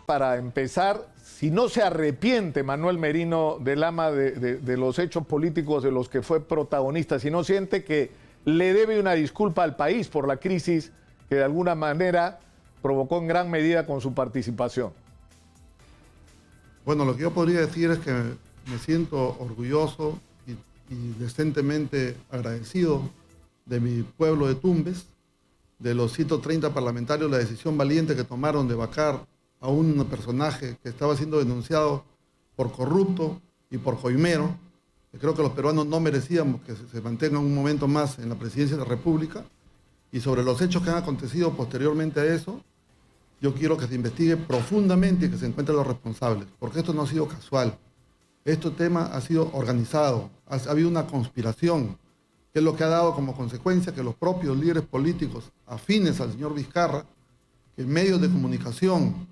Para empezar, si no se arrepiente Manuel Merino de Lama de los hechos políticos de los que fue protagonista, si no siente que le debe una disculpa al país por la crisis que de alguna manera provocó en gran medida con su participación. Bueno, lo que yo podría decir es que me siento orgulloso y decentemente agradecido de mi pueblo de Tumbes, de los 130 parlamentarios, la decisión valiente que tomaron de vacar a un personaje que estaba siendo denunciado por corrupto y por coimero, que creo que los peruanos no merecíamos que se mantenga un momento más en la presidencia de la República. Y sobre los hechos que han acontecido posteriormente a eso, yo quiero que se investigue profundamente y que se encuentren los responsables, porque esto no ha sido casual. Este tema ha sido organizado, ha habido una conspiración, que es lo que ha dado como consecuencia que los propios líderes políticos afines al señor Vizcarra, que medios de comunicación,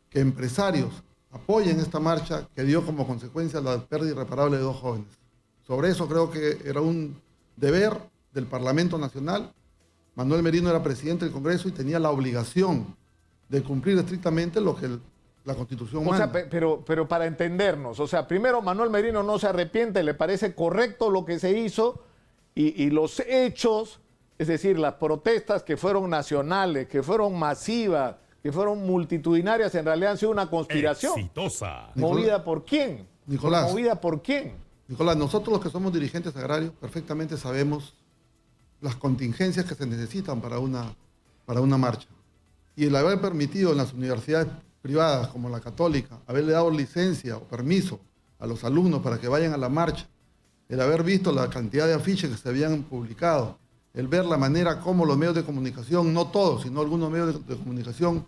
que empresarios apoyen esta marcha que dio como consecuencia la pérdida irreparable de 2 jóvenes. Sobre eso creo que era un deber del Parlamento Nacional. Manuel Merino era presidente del Congreso y tenía la obligación de cumplir estrictamente lo que la Constitución manda. O sea, pero para entendernos, o sea, primero Manuel Merino no se arrepiente, le parece correcto lo que se hizo y los hechos, es decir, las protestas que fueron nacionales, que fueron masivas, que fueron multitudinarias, en realidad han sido una conspiración. Exitosa. ¿Movida por quién? Nicolás. ¿Movida por quién? Nicolás, nosotros los que somos dirigentes agrarios perfectamente sabemos las contingencias que se necesitan para una marcha. Y el haber permitido en las universidades privadas como la Católica, haberle dado licencia o permiso a los alumnos para que vayan a la marcha, el haber visto la cantidad de afiches que se habían publicado, el ver la manera como los medios de comunicación, no todos, sino algunos medios de comunicación,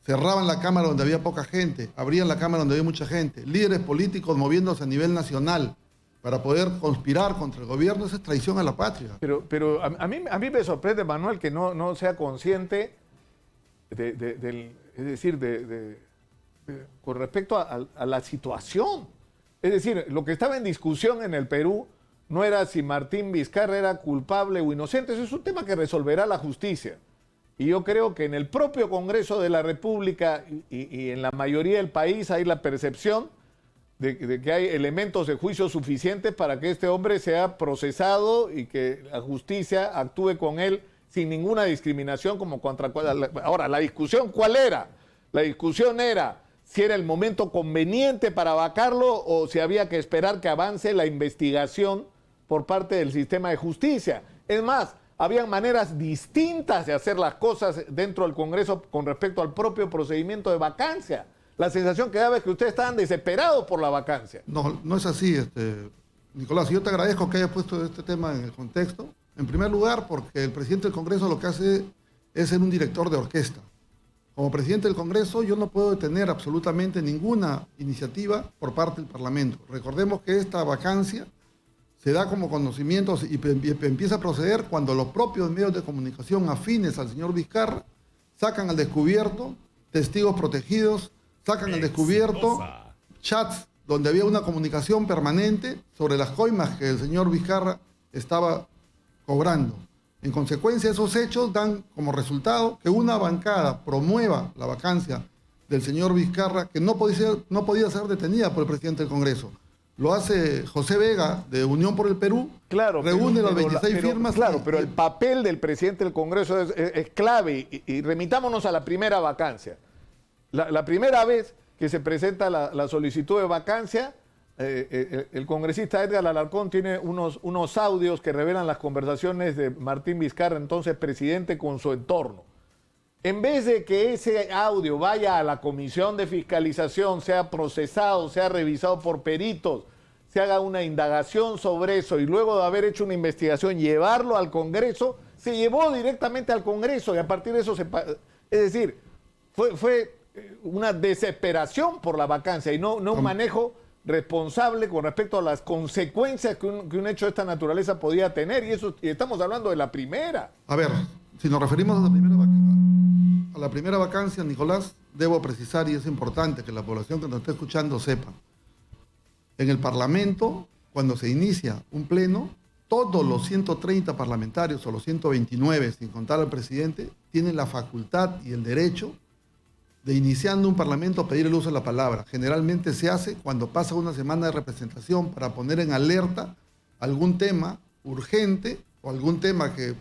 cerraban la cámara donde había poca gente, abrían la cámara donde había mucha gente, líderes políticos moviéndose a nivel nacional para poder conspirar contra el gobierno, esa es traición a la patria. Pero a mí me sorprende, Manuel, que no sea consciente con respecto a la situación. Es decir, lo que estaba en discusión en el Perú no era si Martín Vizcarra era culpable o inocente, eso es un tema que resolverá la justicia. Y yo creo que en el propio Congreso de la República y en la mayoría del país hay la percepción de que hay elementos de juicio suficientes para que este hombre sea procesado y que la justicia actúe con él sin ninguna discriminación como contra... Ahora, ¿la discusión cuál era? La discusión era si era el momento conveniente para vacarlo o si había que esperar que avance la investigación por parte del sistema de justicia. Es más, habían maneras distintas de hacer las cosas dentro del Congreso con respecto al propio procedimiento de vacancia. La sensación que daba es que ustedes estaban desesperados por la vacancia. No es así, Nicolás. Yo te agradezco que hayas puesto este tema en el contexto. En primer lugar, porque el presidente del Congreso lo que hace es ser un director de orquesta. Como presidente del Congreso, yo no puedo detener absolutamente ninguna iniciativa por parte del Parlamento. Recordemos que esta vacancia se da como conocimientos y empieza a proceder cuando los propios medios de comunicación afines al señor Vizcarra sacan al descubierto testigos protegidos, sacan al descubierto chats donde había una comunicación permanente sobre las coimas que el señor Vizcarra estaba cobrando. En consecuencia, esos hechos dan como resultado que una bancada promueva la vacancia del señor Vizcarra, que no podía ser detenida por el presidente del Congreso. Lo hace José Vega, de Unión por el Perú, claro, reúne las 26 firmas. Claro, pero el papel del presidente del Congreso es clave y remitámonos a la primera vacancia. La primera vez que se presenta la solicitud de vacancia, el congresista Edgar Alarcón tiene unos audios que revelan las conversaciones de Martín Vizcarra, entonces presidente, con su entorno. En vez de que ese audio vaya a la comisión de fiscalización, sea procesado, sea revisado por peritos, se haga una indagación sobre eso y luego de haber hecho una investigación llevarlo al Congreso, se llevó directamente al Congreso y a partir de eso es decir, fue una desesperación por la vacancia y no un manejo responsable con respecto a las consecuencias que un hecho de esta naturaleza podía tener, y estamos hablando de la primera. A ver, si nos referimos a la primera vacancia, Nicolás, debo precisar, y es importante que la población que nos está escuchando sepa, en el Parlamento, cuando se inicia un pleno, todos los 130 parlamentarios, o los 129, sin contar al presidente, tienen la facultad y el derecho de iniciando un parlamento pedir el uso de la palabra. Generalmente se hace cuando pasa una semana de representación para poner en alerta algún tema urgente o algún tema que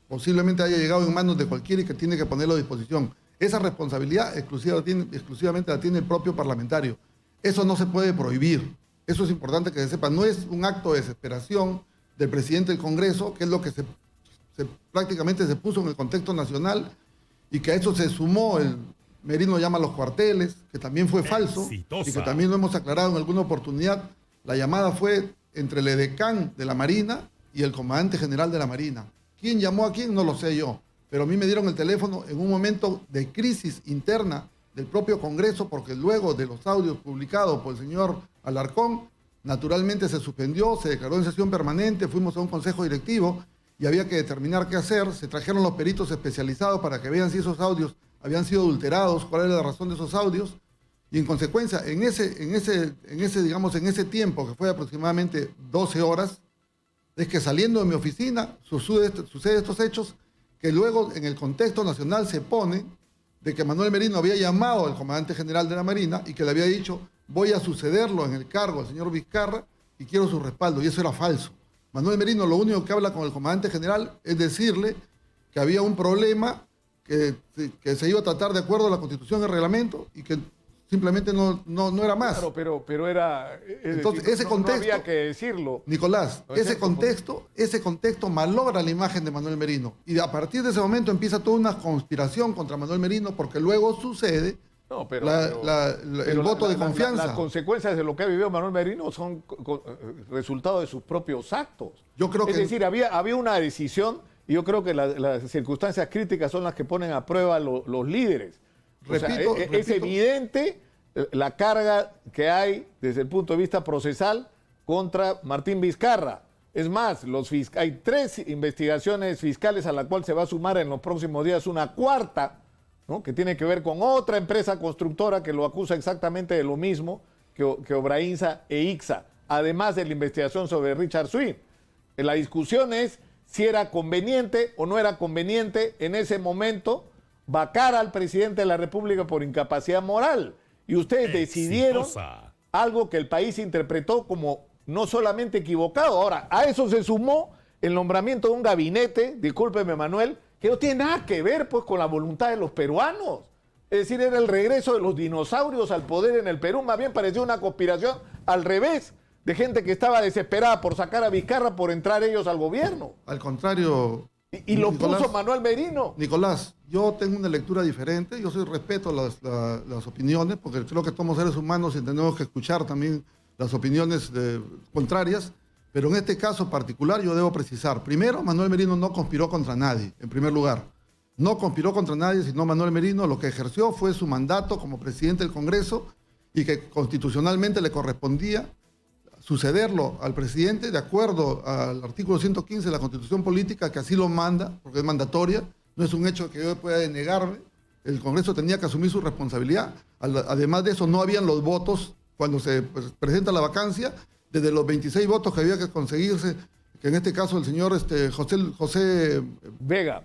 posiblemente haya llegado en manos de cualquiera y que tiene que ponerlo a disposición. Esa responsabilidad exclusivamente la tiene el propio parlamentario. Eso no se puede prohibir. Eso es importante que se sepa. No es un acto de desesperación del presidente del Congreso, que es lo que prácticamente se puso en el contexto nacional, y que a eso se sumó el Merino llama a los cuarteles, que también fue falso, Exitosa. y que también lo hemos aclarado en alguna oportunidad. La llamada fue entre el edecán de la Marina y el comandante general de la Marina. ¿Quién llamó a quién? No lo sé yo, pero a mí me dieron el teléfono en un momento de crisis interna del propio Congreso, porque luego de los audios publicados por el señor Alarcón, naturalmente se suspendió, se declaró en sesión permanente, fuimos a un consejo directivo y había que determinar qué hacer. Se trajeron los peritos especializados para que vean si esos audios habían sido adulterados, cuál era la razón de esos audios, y en consecuencia, en ese tiempo, que fue aproximadamente 12 horas, es que saliendo de mi oficina sucede estos hechos, que luego en el contexto nacional se pone de que Manuel Merino había llamado al comandante general de la Marina y que le había dicho: voy a sucederlo en el cargo al señor Vizcarra y quiero su respaldo, y eso era falso. Manuel Merino lo único que habla con el comandante general es decirle que había un problema que se iba a tratar de acuerdo a la Constitución y el reglamento y que simplemente no era más. Claro, pero era... Entonces, decir, ese contexto... No había que decirlo. Nicolás, ese contexto malogra la imagen de Manuel Merino. Y a partir de ese momento empieza toda una conspiración contra Manuel Merino, porque luego sucede el voto de confianza. Las consecuencias de lo que ha vivido Manuel Merino son resultado de sus propios actos. Yo creo es decir, había una decisión, y yo creo que las circunstancias críticas son las que ponen a prueba los líderes. Repito, es evidente la carga que hay desde el punto de vista procesal contra Martín Vizcarra. Es más, hay 3 investigaciones fiscales a la cual se va a sumar en los próximos días una cuarta, ¿no?, que tiene que ver con otra empresa constructora que lo acusa exactamente de lo mismo que Obrainsa e Ixa, además de la investigación sobre Richard Swing. La discusión es si era conveniente o no era conveniente en ese momento vacar al presidente de la República por incapacidad moral. Y ustedes decidieron algo que el país interpretó como no solamente equivocado. Ahora, a eso se sumó el nombramiento de un gabinete, discúlpeme Manuel, que no tiene nada que ver pues con la voluntad de los peruanos. Es decir, era el regreso de los dinosaurios al poder en el Perú. Más bien pareció una conspiración al revés, de gente que estaba desesperada por sacar a Vizcarra, por entrar ellos al gobierno. Al contrario... Y lo puso Manuel Merino. Nicolás, yo tengo una lectura diferente. Yo respeto las opiniones, porque creo que somos seres humanos y tenemos que escuchar también las opiniones contrarias. Pero en este caso particular yo debo precisar. Primero, Manuel Merino no conspiró contra nadie, en primer lugar. No conspiró contra nadie, sino Manuel Merino lo que ejerció fue su mandato como presidente del Congreso y que constitucionalmente le correspondía sucederlo al presidente de acuerdo al artículo 115 de la Constitución Política, que así lo manda, porque es mandatoria, no es un hecho que yo pueda denegarme. El Congreso tenía que asumir su responsabilidad. Además de eso, no habían los votos cuando se presenta la vacancia. Desde los 26 votos que había que conseguirse, que en este caso el señor José Vega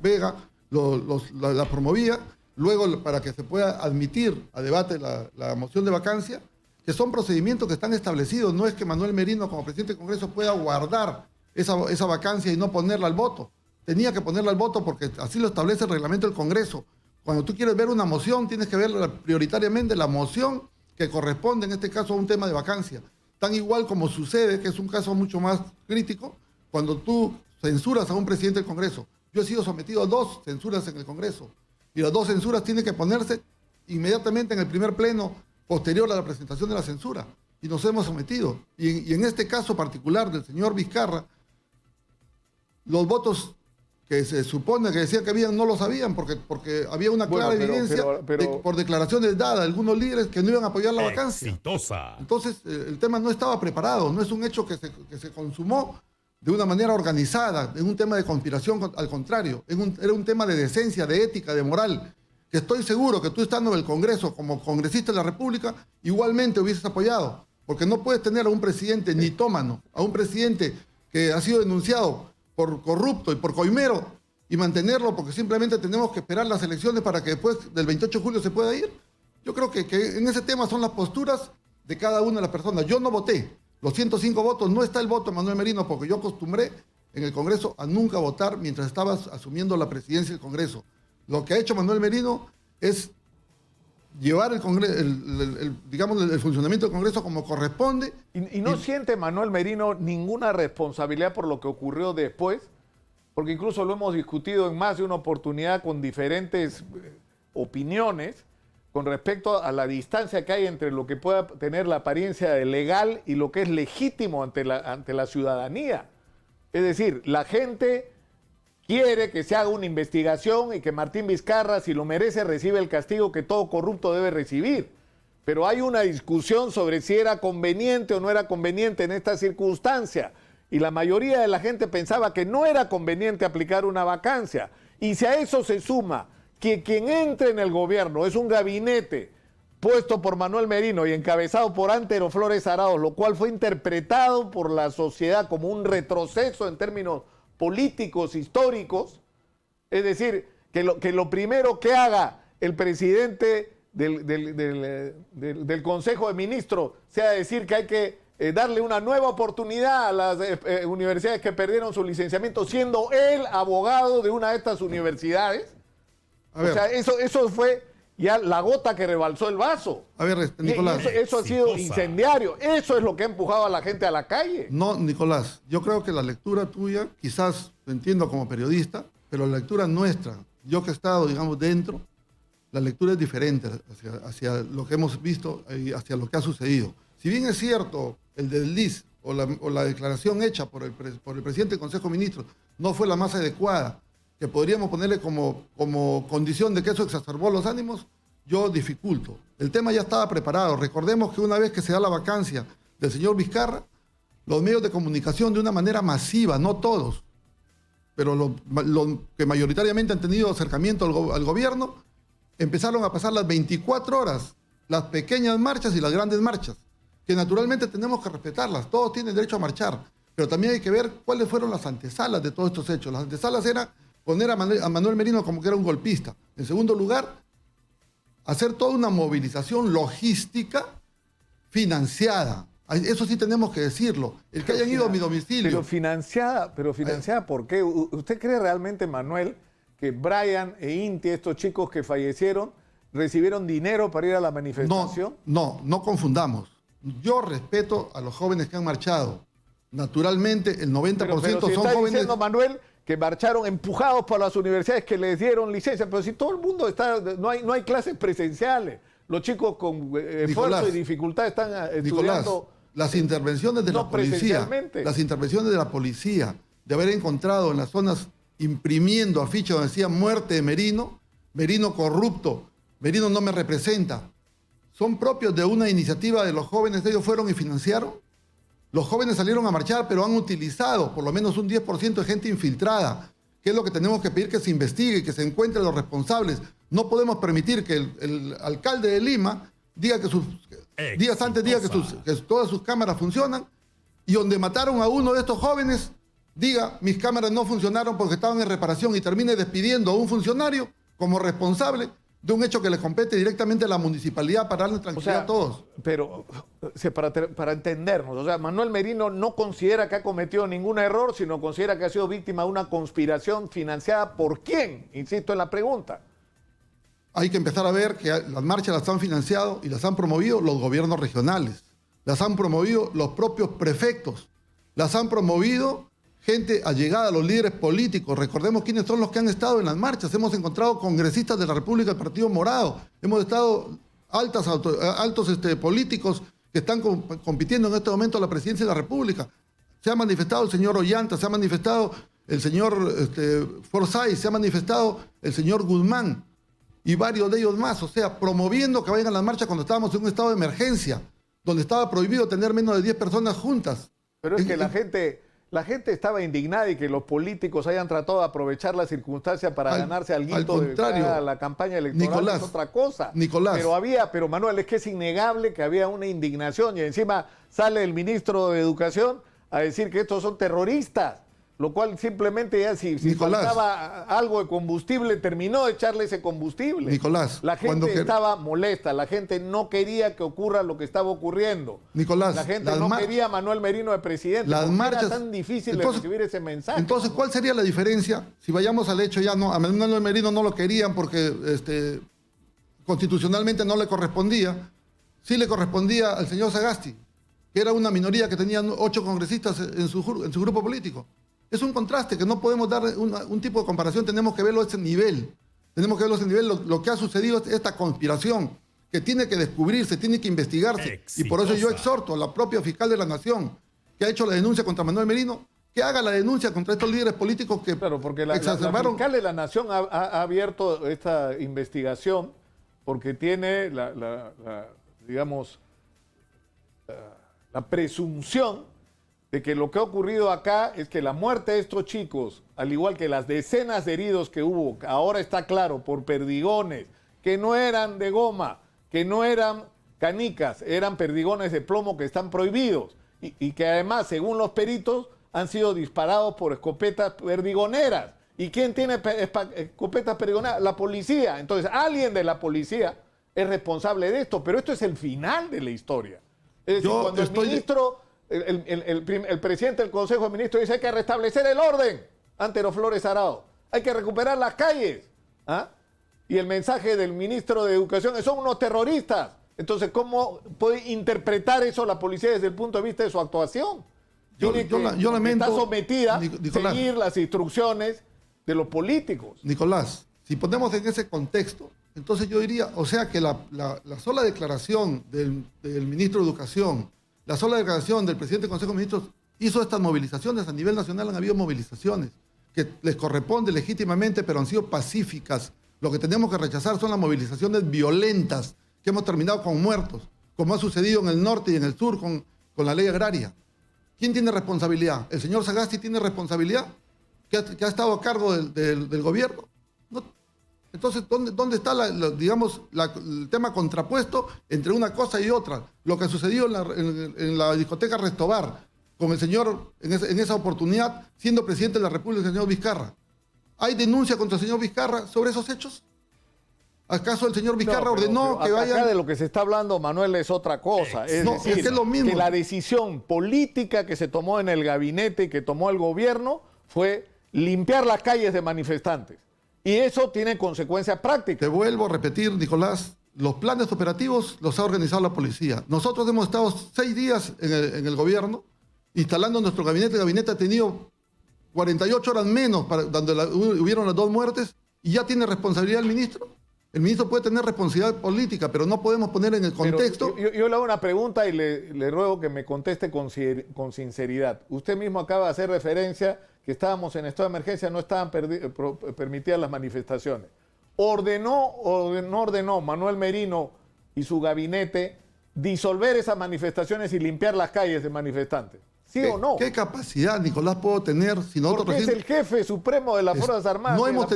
la promovía, luego para que se pueda admitir a debate la moción de vacancia, que son procedimientos que están establecidos. No es que Manuel Merino, como presidente del Congreso, pueda guardar esa vacancia y no ponerla al voto. Tenía que ponerla al voto porque así lo establece el reglamento del Congreso. Cuando tú quieres ver una moción, tienes que ver prioritariamente la moción que corresponde, en este caso, a un tema de vacancia. Tan igual como sucede, que es un caso mucho más crítico, cuando tú censuras a un presidente del Congreso. Yo he sido sometido a 2 censuras en el Congreso, y las 2 censuras tienen que ponerse inmediatamente en el primer pleno posterior a la presentación de la censura, y nos hemos sometido. Y en este caso particular del señor Vizcarra, los votos que se supone que decía que habían no lo sabían, porque había una clara evidencia por declaraciones dadas de algunos líderes que no iban a apoyar la vacancia. Exitosa. Entonces el tema no estaba preparado, no es un hecho que se consumó de una manera organizada, en un tema de conspiración, al contrario, era un tema de decencia, de ética, de moral, que estoy seguro que tú, estando en el Congreso como congresista de la República, igualmente hubieses apoyado, porque no puedes tener a un presidente nitómano, a un presidente que ha sido denunciado por corrupto y por coimero, y mantenerlo porque simplemente tenemos que esperar las elecciones para que después del 28 de julio se pueda ir. Yo creo que en ese tema son las posturas de cada una de las personas. Yo no voté. Los 105 votos, no está el voto de Manuel Merino, porque yo acostumbré en el Congreso a nunca votar mientras estaba asumiendo la presidencia del Congreso. Lo que ha hecho Manuel Merino es llevar el Congreso, digamos, el funcionamiento del Congreso como corresponde. ¿Y no siente Manuel Merino ninguna responsabilidad por lo que ocurrió después? Porque incluso lo hemos discutido en más de una oportunidad con diferentes opiniones con respecto a la distancia que hay entre lo que pueda tener la apariencia de legal y lo que es legítimo ante la ciudadanía. Es decir, la gente quiere que se haga una investigación y que Martín Vizcarra, si lo merece, reciba el castigo que todo corrupto debe recibir. Pero hay una discusión sobre si era conveniente o no era conveniente en esta circunstancia. Y la mayoría de la gente pensaba que no era conveniente aplicar una vacancia. Y si a eso se suma que quien entre en el gobierno es un gabinete puesto por Manuel Merino y encabezado por Antero Flores Arauz, lo cual fue interpretado por la sociedad como un retroceso en términos políticos, históricos, es decir, que lo primero que haga el presidente del Consejo de Ministros sea decir que hay que darle una nueva oportunidad a las universidades que perdieron su licenciamiento, siendo él abogado de una de estas universidades. O sea, eso fue ya la gota que rebalsó el vaso. A ver, Nicolás. Eso ha sido incendiario. Eso es lo que ha empujado a la gente a la calle. No, Nicolás, yo creo que la lectura tuya, quizás lo entiendo como periodista, pero la lectura nuestra, yo que he estado, digamos, dentro, la lectura es diferente hacia lo que hemos visto y hacia lo que ha sucedido. Si bien es cierto, el desliz o la declaración hecha por el presidente del Consejo de Ministros no fue la más adecuada, que podríamos ponerle como condición de que eso exacerbó los ánimos, yo dificulto. El tema ya estaba preparado. Recordemos que una vez que se da la vacancia del señor Vizcarra, los medios de comunicación de una manera masiva, no todos, pero los que mayoritariamente han tenido acercamiento al gobierno, empezaron a pasar las 24 horas, las pequeñas marchas y las grandes marchas, que naturalmente tenemos que respetarlas. Todos tienen derecho a marchar, pero también hay que ver cuáles fueron las antesalas de todos estos hechos. Las antesalas eran poner a Manuel Merino como que era un golpista. En segundo lugar, hacer toda una movilización logística financiada. Eso sí tenemos que decirlo. El que hayan ido a mi domicilio. Pero financiada, ¿por qué? ¿Usted cree realmente, Manuel, que Brian e Inti, estos chicos que fallecieron, recibieron dinero para ir a la manifestación? No confundamos. Yo respeto a los jóvenes que han marchado. Naturalmente, el 90% pero si son está jóvenes... diciendo, Manuel, que marcharon empujados por las universidades que les dieron licencia, pero si todo el mundo está, no hay clases presenciales, los chicos con esfuerzo y dificultad están estudiando. Nicolás, las intervenciones de la policía, de haber encontrado en las zonas imprimiendo afiches donde decía muerte de Merino, Merino corrupto, Merino no me representa, son propios de una iniciativa de los jóvenes, ellos fueron y financiaron. Los jóvenes salieron a marchar, pero han utilizado por lo menos un 10% de gente infiltrada, que es lo que tenemos que pedir que se investigue y que se encuentren los responsables. No podemos permitir que el alcalde de Lima diga que días antes diga que todas sus cámaras funcionan y donde mataron a uno de estos jóvenes diga mis cámaras no funcionaron porque estaban en reparación y termine despidiendo a un funcionario como responsable de un hecho que le compete directamente a la municipalidad para darle tranquilidad a todos. Pero para entendernos, o sea, Manuel Merino no considera que ha cometido ningún error, sino considera que ha sido víctima de una conspiración financiada ¿por quién? Insisto en la pregunta. Hay que empezar a ver que las marchas las han financiado y las han promovido los gobiernos regionales, las han promovido los propios prefectos, las han promovido gente allegada a los líderes políticos. Recordemos quiénes son los que han estado en las marchas. Hemos encontrado congresistas de la República del Partido Morado. Hemos estado altos políticos que están compitiendo en este momento a la presidencia de la República. Se ha manifestado el señor Ollanta, se ha manifestado el señor Forsyth, se ha manifestado el señor Guzmán y varios de ellos más. O sea, promoviendo que vayan a las marchas cuando estábamos en un estado de emergencia, donde estaba prohibido tener menos de 10 personas juntas. Pero es que la gente estaba indignada y que los políticos hayan tratado de aprovechar la circunstancia para ganarse alguito de la campaña electoral. Nicolás, es otra cosa. Nicolás. Pero Manuel, es que es innegable que había una indignación y encima sale el ministro de Educación a decir que estos son terroristas. lo cual simplemente ya si Nicolás, faltaba algo de combustible, terminó de echarle ese combustible. Nicolás, la gente estaba molesta, la gente no quería que ocurra lo que estaba ocurriendo. Nicolás, la gente no quería a Manuel Merino de presidente. Las marchas, era tan difícil de recibir ese mensaje. Entonces, ¿cuál sería la diferencia? Si vayamos al hecho, ya no, a Manuel Merino no lo querían porque constitucionalmente no le correspondía. Sí le correspondía al señor Sagasti, que era una minoría que tenía 8 congresistas en su grupo político. Es un contraste que no podemos dar un tipo de comparación, tenemos que verlo a ese nivel. Tenemos que verlo a ese nivel. Lo que ha sucedido es esta conspiración que tiene que descubrirse, tiene que investigarse. Exitosa. Y por eso yo exhorto a la propia fiscal de la Nación, que ha hecho la denuncia contra Manuel Merino, que haga la denuncia contra estos líderes políticos que exacerbaron. La fiscal de la Nación ha abierto esta investigación porque tiene digamos, la presunción de que lo que ha ocurrido acá es que la muerte de estos chicos, al igual que las decenas de heridos que hubo, ahora está claro, por perdigones, que no eran de goma, que no eran canicas, eran perdigones de plomo que están prohibidos y que además, según los peritos, han sido disparados por escopetas perdigoneras. ¿Y quién tiene escopetas perdigoneras? La policía. Entonces, alguien de la policía es responsable de esto, pero esto es el final de la historia. Es decir, cuando el ministro... El presidente del Consejo de Ministros dice: hay que restablecer el orden, Antero Flores Arao, hay que recuperar las calles. ¿Ah? Y el mensaje del ministro de Educación es: son unos terroristas. Entonces, ¿cómo puede interpretar eso la policía desde el punto de vista de su actuación? Yo lamento, está sometida Nicolás, a seguir las instrucciones de los políticos. Nicolás, si ponemos en ese contexto, entonces yo diría, o sea que la sola declaración del ministro de Educación, la sola declaración del presidente del Consejo de Ministros hizo estas movilizaciones. A nivel nacional han habido movilizaciones que les corresponde legítimamente, pero han sido pacíficas. Lo que tenemos que rechazar son las movilizaciones violentas que hemos terminado con muertos, como ha sucedido en el norte y en el sur con la ley agraria. ¿Quién tiene responsabilidad? ¿El señor Sagasti tiene responsabilidad? ¿Que ha estado a cargo del gobierno? No. Entonces, ¿dónde está el tema contrapuesto entre una cosa y otra? Lo que sucedió en la discoteca Restobar con el señor, en esa oportunidad, siendo presidente de la República, el señor Vizcarra. ¿Hay denuncia contra el señor Vizcarra sobre esos hechos? ¿Acaso el señor Vizcarra ordenó que vayan? Acá de lo que se está hablando, Manuel, es otra cosa. Es decir, es lo mismo. Que la decisión política que se tomó en el gabinete y que tomó el gobierno fue limpiar las calles de manifestantes. Y eso tiene consecuencias prácticas. Te vuelvo a repetir, Nicolás, los planes operativos los ha organizado la policía. Nosotros hemos estado 6 días en el gobierno instalando nuestro gabinete. El gabinete ha tenido 48 horas menos donde hubieron las 2 muertes y ya tiene responsabilidad el ministro. El ministro puede tener responsabilidad política, pero no podemos poner en el contexto. Yo le hago una pregunta y le ruego que me conteste con sinceridad. Usted mismo acaba de hacer referencia que estábamos en estado de emergencia, no estaban permitidas las manifestaciones. ¿Ordenó o no ordenó Manuel Merino y su gabinete disolver esas manifestaciones y limpiar las calles de manifestantes? ¿Sí o no? ¿Qué capacidad, Nicolás, puedo tener si nosotros... Porque es el jefe supremo de las Fuerzas Armadas. No hemos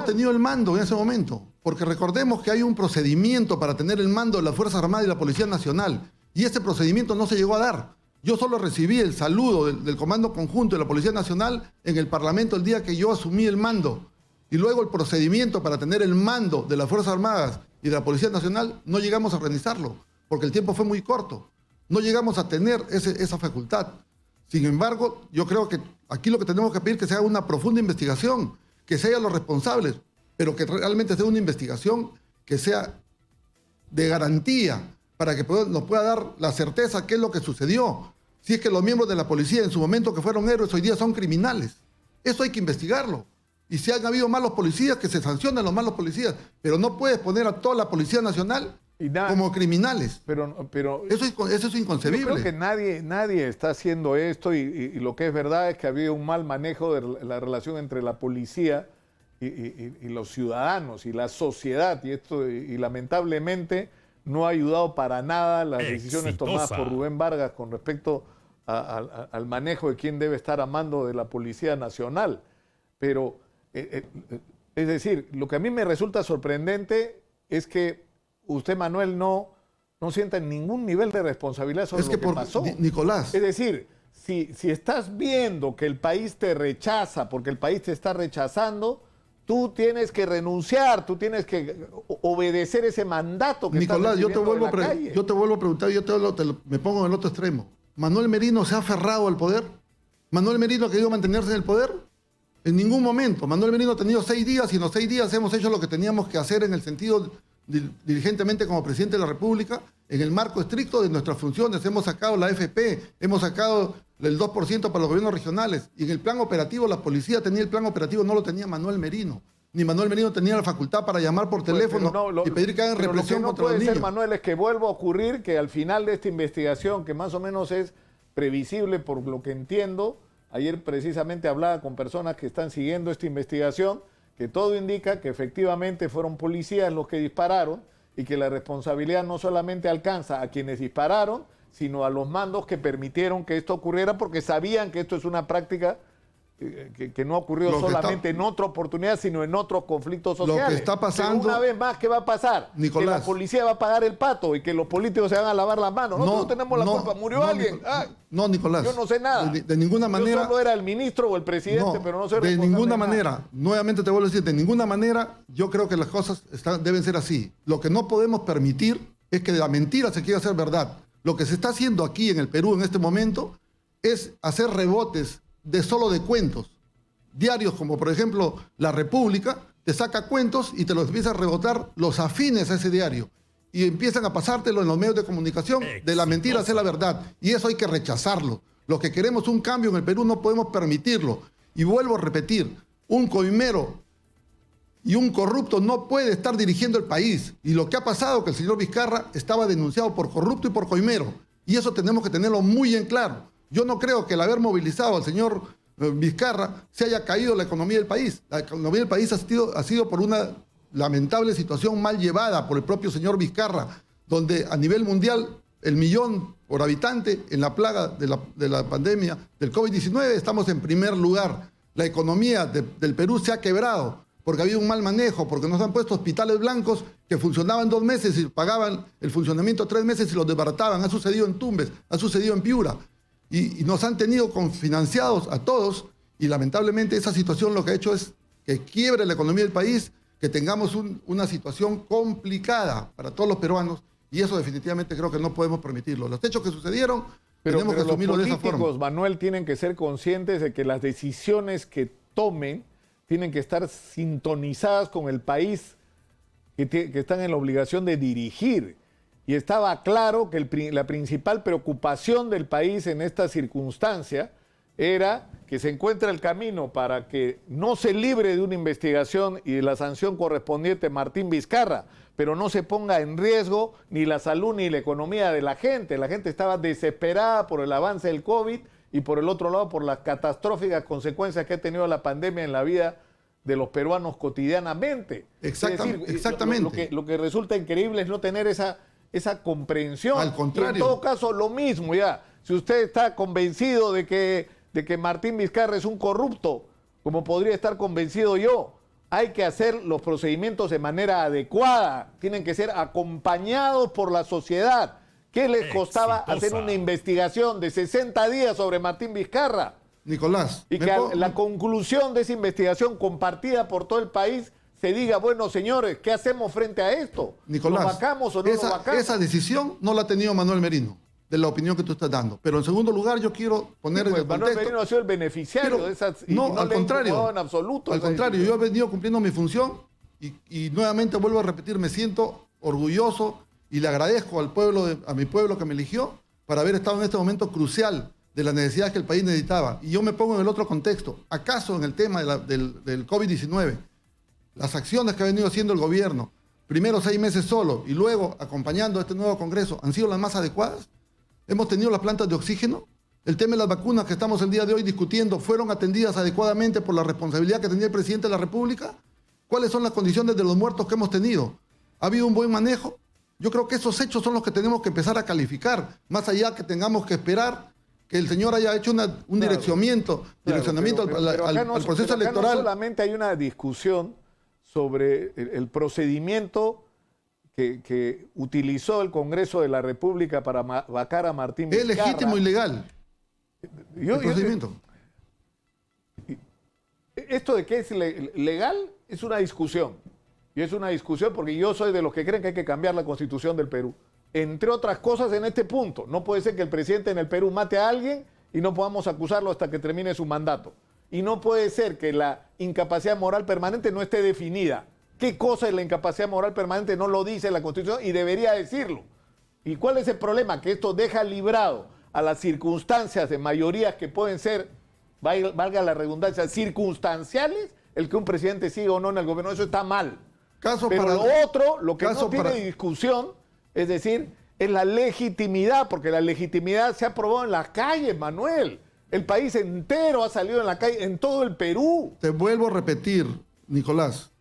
tenido el mando en ese momento, porque recordemos que hay un procedimiento para tener el mando de las Fuerzas Armadas y la Policía Nacional, y ese procedimiento no se llegó a dar. Yo solo recibí el saludo del Comando Conjunto de la Policía Nacional en el Parlamento el día que yo asumí el mando. Y luego el procedimiento para tener el mando de las Fuerzas Armadas y de la Policía Nacional no llegamos a realizarlo, porque el tiempo fue muy corto. No llegamos a tener esa facultad. Sin embargo, yo creo que aquí lo que tenemos que pedir es que se haga una profunda investigación, que se hagan los responsables, pero que realmente sea una investigación que sea de garantía para que nos pueda dar la certeza qué es lo que sucedió. Si es que los miembros de la policía en su momento que fueron héroes hoy día son criminales. Eso hay que investigarlo. Y si han habido malos policías, que se sancionen los malos policías. Pero no puedes poner a toda la Policía Nacional como criminales. Pero eso es inconcebible. Yo creo que nadie está haciendo esto y lo que es verdad es que ha habido un mal manejo de la relación entre la policía y los ciudadanos y la sociedad. Y lamentablemente no ha ayudado para nada las decisiones tomadas por Rubén Vargas con respecto al manejo de quién debe estar a mando de la Policía Nacional. Pero, es decir, lo que a mí me resulta sorprendente es que usted, Manuel, no sienta ningún nivel de responsabilidad sobre lo que pasó. Nicolás. Es decir, si estás viendo que el país te rechaza, porque el país te está rechazando, tú tienes que renunciar, tú tienes que obedecer ese mandato que Nicolás, estás yo te vuelvo a preguntar, me pongo en el otro extremo. ¿Manuel Merino se ha aferrado al poder? ¿Manuel Merino ha querido mantenerse en el poder? En ningún momento. Manuel Merino ha tenido 6 días y en los 6 días hemos hecho lo que teníamos que hacer en el sentido diligentemente como presidente de la República, en el marco estricto de nuestras funciones. Hemos sacado la AFP, hemos sacado el 2% para los gobiernos regionales. Y en el plan operativo, la policía tenía el plan operativo, no lo tenía Manuel Merino. Ni Manuel Merino tenía la facultad para llamar por teléfono y pedir que hagan represión contra los niños. Lo que no puede ser, Manuel, es que vuelva a ocurrir que al final de esta investigación, que más o menos es previsible por lo que entiendo, ayer precisamente hablaba con personas que están siguiendo esta investigación, que todo indica que efectivamente fueron policías los que dispararon y que la responsabilidad no solamente alcanza a quienes dispararon, sino a los mandos que permitieron que esto ocurriera, porque sabían que esto es una práctica que no ocurrió solamente en otra oportunidad, sino en otros conflictos sociales. Lo que está pasando... Pero una vez más, ¿qué va a pasar? Nicolás, que la policía va a pagar el pato y que los políticos se van a lavar las manos. Nosotros tenemos la culpa. ¿Murió alguien? No, Nicolás. Yo no sé nada. De ninguna manera... Yo solo era el ministro o el presidente, pero no sé. De ninguna manera. Nuevamente te vuelvo a decir, de ninguna manera yo creo que las cosas deben ser así. Lo que no podemos permitir es que de la mentira se quiera hacer verdad. Lo que se está haciendo aquí en el Perú en este momento es hacer rebotes solo de cuentos. Diarios como por ejemplo La República te saca cuentos y te los empieza a rebotar los afines a ese diario. Y empiezan a pasártelo en los medios de comunicación, de la mentira hacer la verdad. Y eso hay que rechazarlo. Los que queremos un cambio en el Perú no podemos permitirlo. Y vuelvo a repetir, un coimero y un corrupto no puede estar dirigiendo el país. Y lo que ha pasado, que el señor Vizcarra estaba denunciado por corrupto y por coimero. Y eso tenemos que tenerlo muy en claro. Yo no creo que el haber movilizado al señor Vizcarra se haya caído la economía del país. La economía del país ha sido por una lamentable situación mal llevada por el propio señor Vizcarra, donde a nivel mundial el millón por habitante en la plaga de la pandemia del COVID-19 estamos en primer lugar. La economía del Perú se ha quebrado porque ha habido un mal manejo, porque nos han puesto hospitales blancos que funcionaban 2 meses y pagaban el funcionamiento 3 meses y los desbarataban. Ha sucedido en Tumbes, ha sucedido en Piura. Y nos han tenido confinanciados a todos y lamentablemente esa situación lo que ha hecho es que quiebre la economía del país, que tengamos una situación complicada para todos los peruanos y eso definitivamente creo que no podemos permitirlo. Los hechos que sucedieron tenemos que asumirlo de esa forma. Los políticos, Manuel, tienen que ser conscientes de que las decisiones que tomen tienen que estar sintonizadas con el país que están en la obligación de dirigir. Y estaba claro que la principal preocupación del país en esta circunstancia era que se encuentre el camino para que no se libre de una investigación y de la sanción correspondiente a Martín Vizcarra, pero no se ponga en riesgo ni la salud ni la economía de la gente. La gente estaba desesperada por el avance del COVID y por el otro lado por las catastróficas consecuencias que ha tenido la pandemia en la vida de los peruanos cotidianamente. Exactamente. Lo que resulta increíble es no tener esa comprensión. Al contrario. Y en todo caso, lo mismo ya. Si usted está convencido de que Martín Vizcarra es un corrupto, como podría estar convencido yo, hay que hacer los procedimientos de manera adecuada. Tienen que ser acompañados por la sociedad. ¿Qué les costaba hacer una investigación de 60 días sobre Martín Vizcarra? Nicolás. Y que la conclusión de esa investigación compartida por todo el país se diga, bueno, señores, ¿qué hacemos frente a esto? Nicolás, ¿Lo vacamos o no lo vacamos? Esa decisión no la ha tenido Manuel Merino, de la opinión que tú estás dando. Pero en segundo lugar, yo quiero poner en el contexto... Manuel Merino ha sido el beneficiario de esas... No, al contrario. En absoluto. Al contrario, yo he venido cumpliendo mi función y nuevamente vuelvo a repetir, me siento orgulloso y le agradezco a mi pueblo que me eligió para haber estado en este momento crucial de las necesidades que el país necesitaba. Y yo me pongo en el otro contexto. ¿Acaso en el tema del COVID-19, las acciones que ha venido haciendo el gobierno, primero 6 meses solo y luego acompañando a este nuevo Congreso, han sido las más adecuadas? ¿Hemos tenido las plantas de oxígeno? ¿El tema de las vacunas que estamos el día de hoy discutiendo fueron atendidas adecuadamente por la responsabilidad que tenía el presidente de la República? ¿Cuáles son las condiciones de los muertos que hemos tenido? ¿Ha habido un buen manejo? Yo creo que esos hechos son los que tenemos que empezar a calificar, más allá que tengamos que esperar que el señor haya hecho un direccionamiento al proceso electoral. No solamente hay una discusión sobre el procedimiento que utilizó el Congreso de la República para vacar a Martín Vizcarra. Es legítimo y legal. el procedimiento. Esto de que es legal es una discusión. Y es una discusión porque yo soy de los que creen que hay que cambiar la Constitución del Perú. Entre otras cosas, en este punto. No puede ser que el presidente en el Perú mate a alguien y no podamos acusarlo hasta que termine su mandato. Y no puede ser que la incapacidad moral permanente no esté definida. ¿Qué cosa es la incapacidad moral permanente? No lo dice la Constitución y debería decirlo. ¿Y cuál es el problema? Que esto deja librado a las circunstancias de mayorías que pueden ser, valga la redundancia, circunstanciales, el que un presidente siga o no en el gobierno. Eso está mal. Pero lo otro, lo que no tiene discusión, es decir, es la legitimidad, porque la legitimidad se ha probado en las calles, Manuel. El país entero ha salido en la calle, en todo el Perú. Te vuelvo a repetir, Nicolás.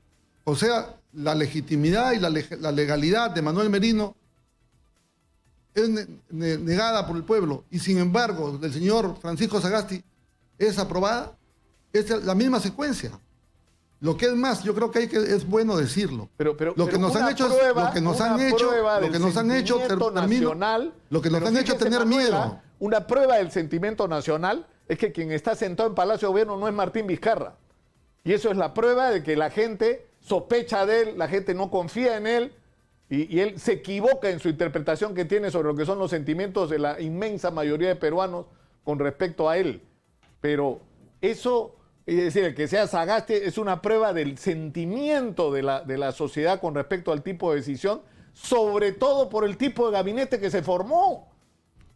O sea, la legitimidad y la legalidad de Manuel Merino es negada por el pueblo. Y sin embargo, del señor Francisco Sagasti es aprobada. Es la misma secuencia. Lo que es más, yo creo que es bueno decirlo. Lo que nos han hecho tener miedo. Una prueba del sentimiento nacional es que quien está sentado en Palacio de Gobierno no es Martín Vizcarra. Y eso es la prueba de que la gente sospecha de él, la gente no confía en él y él se equivoca en su interpretación que tiene sobre lo que son los sentimientos de la inmensa mayoría de peruanos con respecto a él. Pero eso, es decir, el que sea Sagasti es una prueba del sentimiento de la sociedad con respecto al tipo de decisión, sobre todo por el tipo de gabinete que se formó.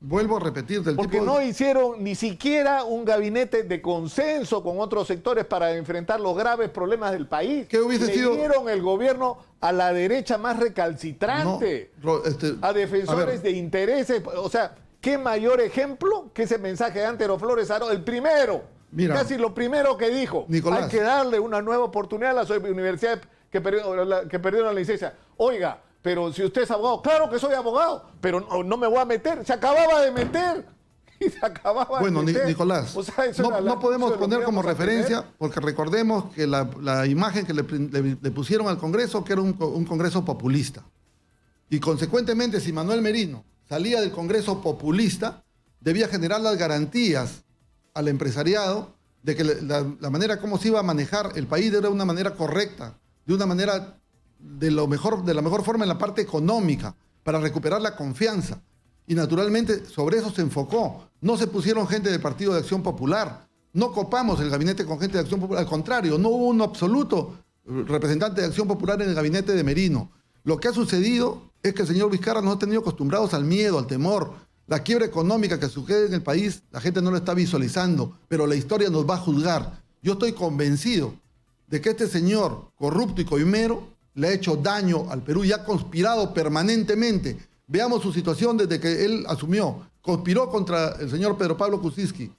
Vuelvo a repetir porque no hicieron ni siquiera un gabinete de consenso con otros sectores para enfrentar los graves problemas del país. ¿Qué hubiese sido? Le dieron el gobierno a la derecha más recalcitrante, a defensores de intereses. O sea, ¿qué mayor ejemplo que ese mensaje de Antero Flores Aró? El primero, casi lo primero que dijo. Nicolás, hay que darle una nueva oportunidad a las universidades que perdieron la licencia. Oiga, pero si usted es abogado, claro que soy abogado, pero no me voy a meter, se acababa de meter. Y se acababa de meter. Nicolás, o sea, no podemos poner como referencia, porque recordemos que la imagen que le pusieron al Congreso, que era un Congreso populista. Y consecuentemente, si Manuel Merino salía del Congreso populista, debía generar las garantías al empresariado de que la manera como se iba a manejar el país era una manera correcta, de una manera de la mejor forma en la parte económica, para recuperar la confianza. Y naturalmente sobre eso se enfocó. No se pusieron gente del Partido de Acción Popular. No copamos el gabinete con gente de Acción Popular. Al contrario, no hubo un absoluto representante de Acción Popular en el gabinete de Merino. Lo que ha sucedido es que el señor Vizcarra nos ha tenido acostumbrados al miedo, al temor. La quiebra económica que sucede en el país, la gente no lo está visualizando, pero la historia nos va a juzgar. Yo estoy convencido de que este señor corrupto y coimero le ha hecho daño al Perú y ha conspirado permanentemente. Veamos su situación desde que él asumió. Conspiró contra el señor Pedro Pablo Kuczynski.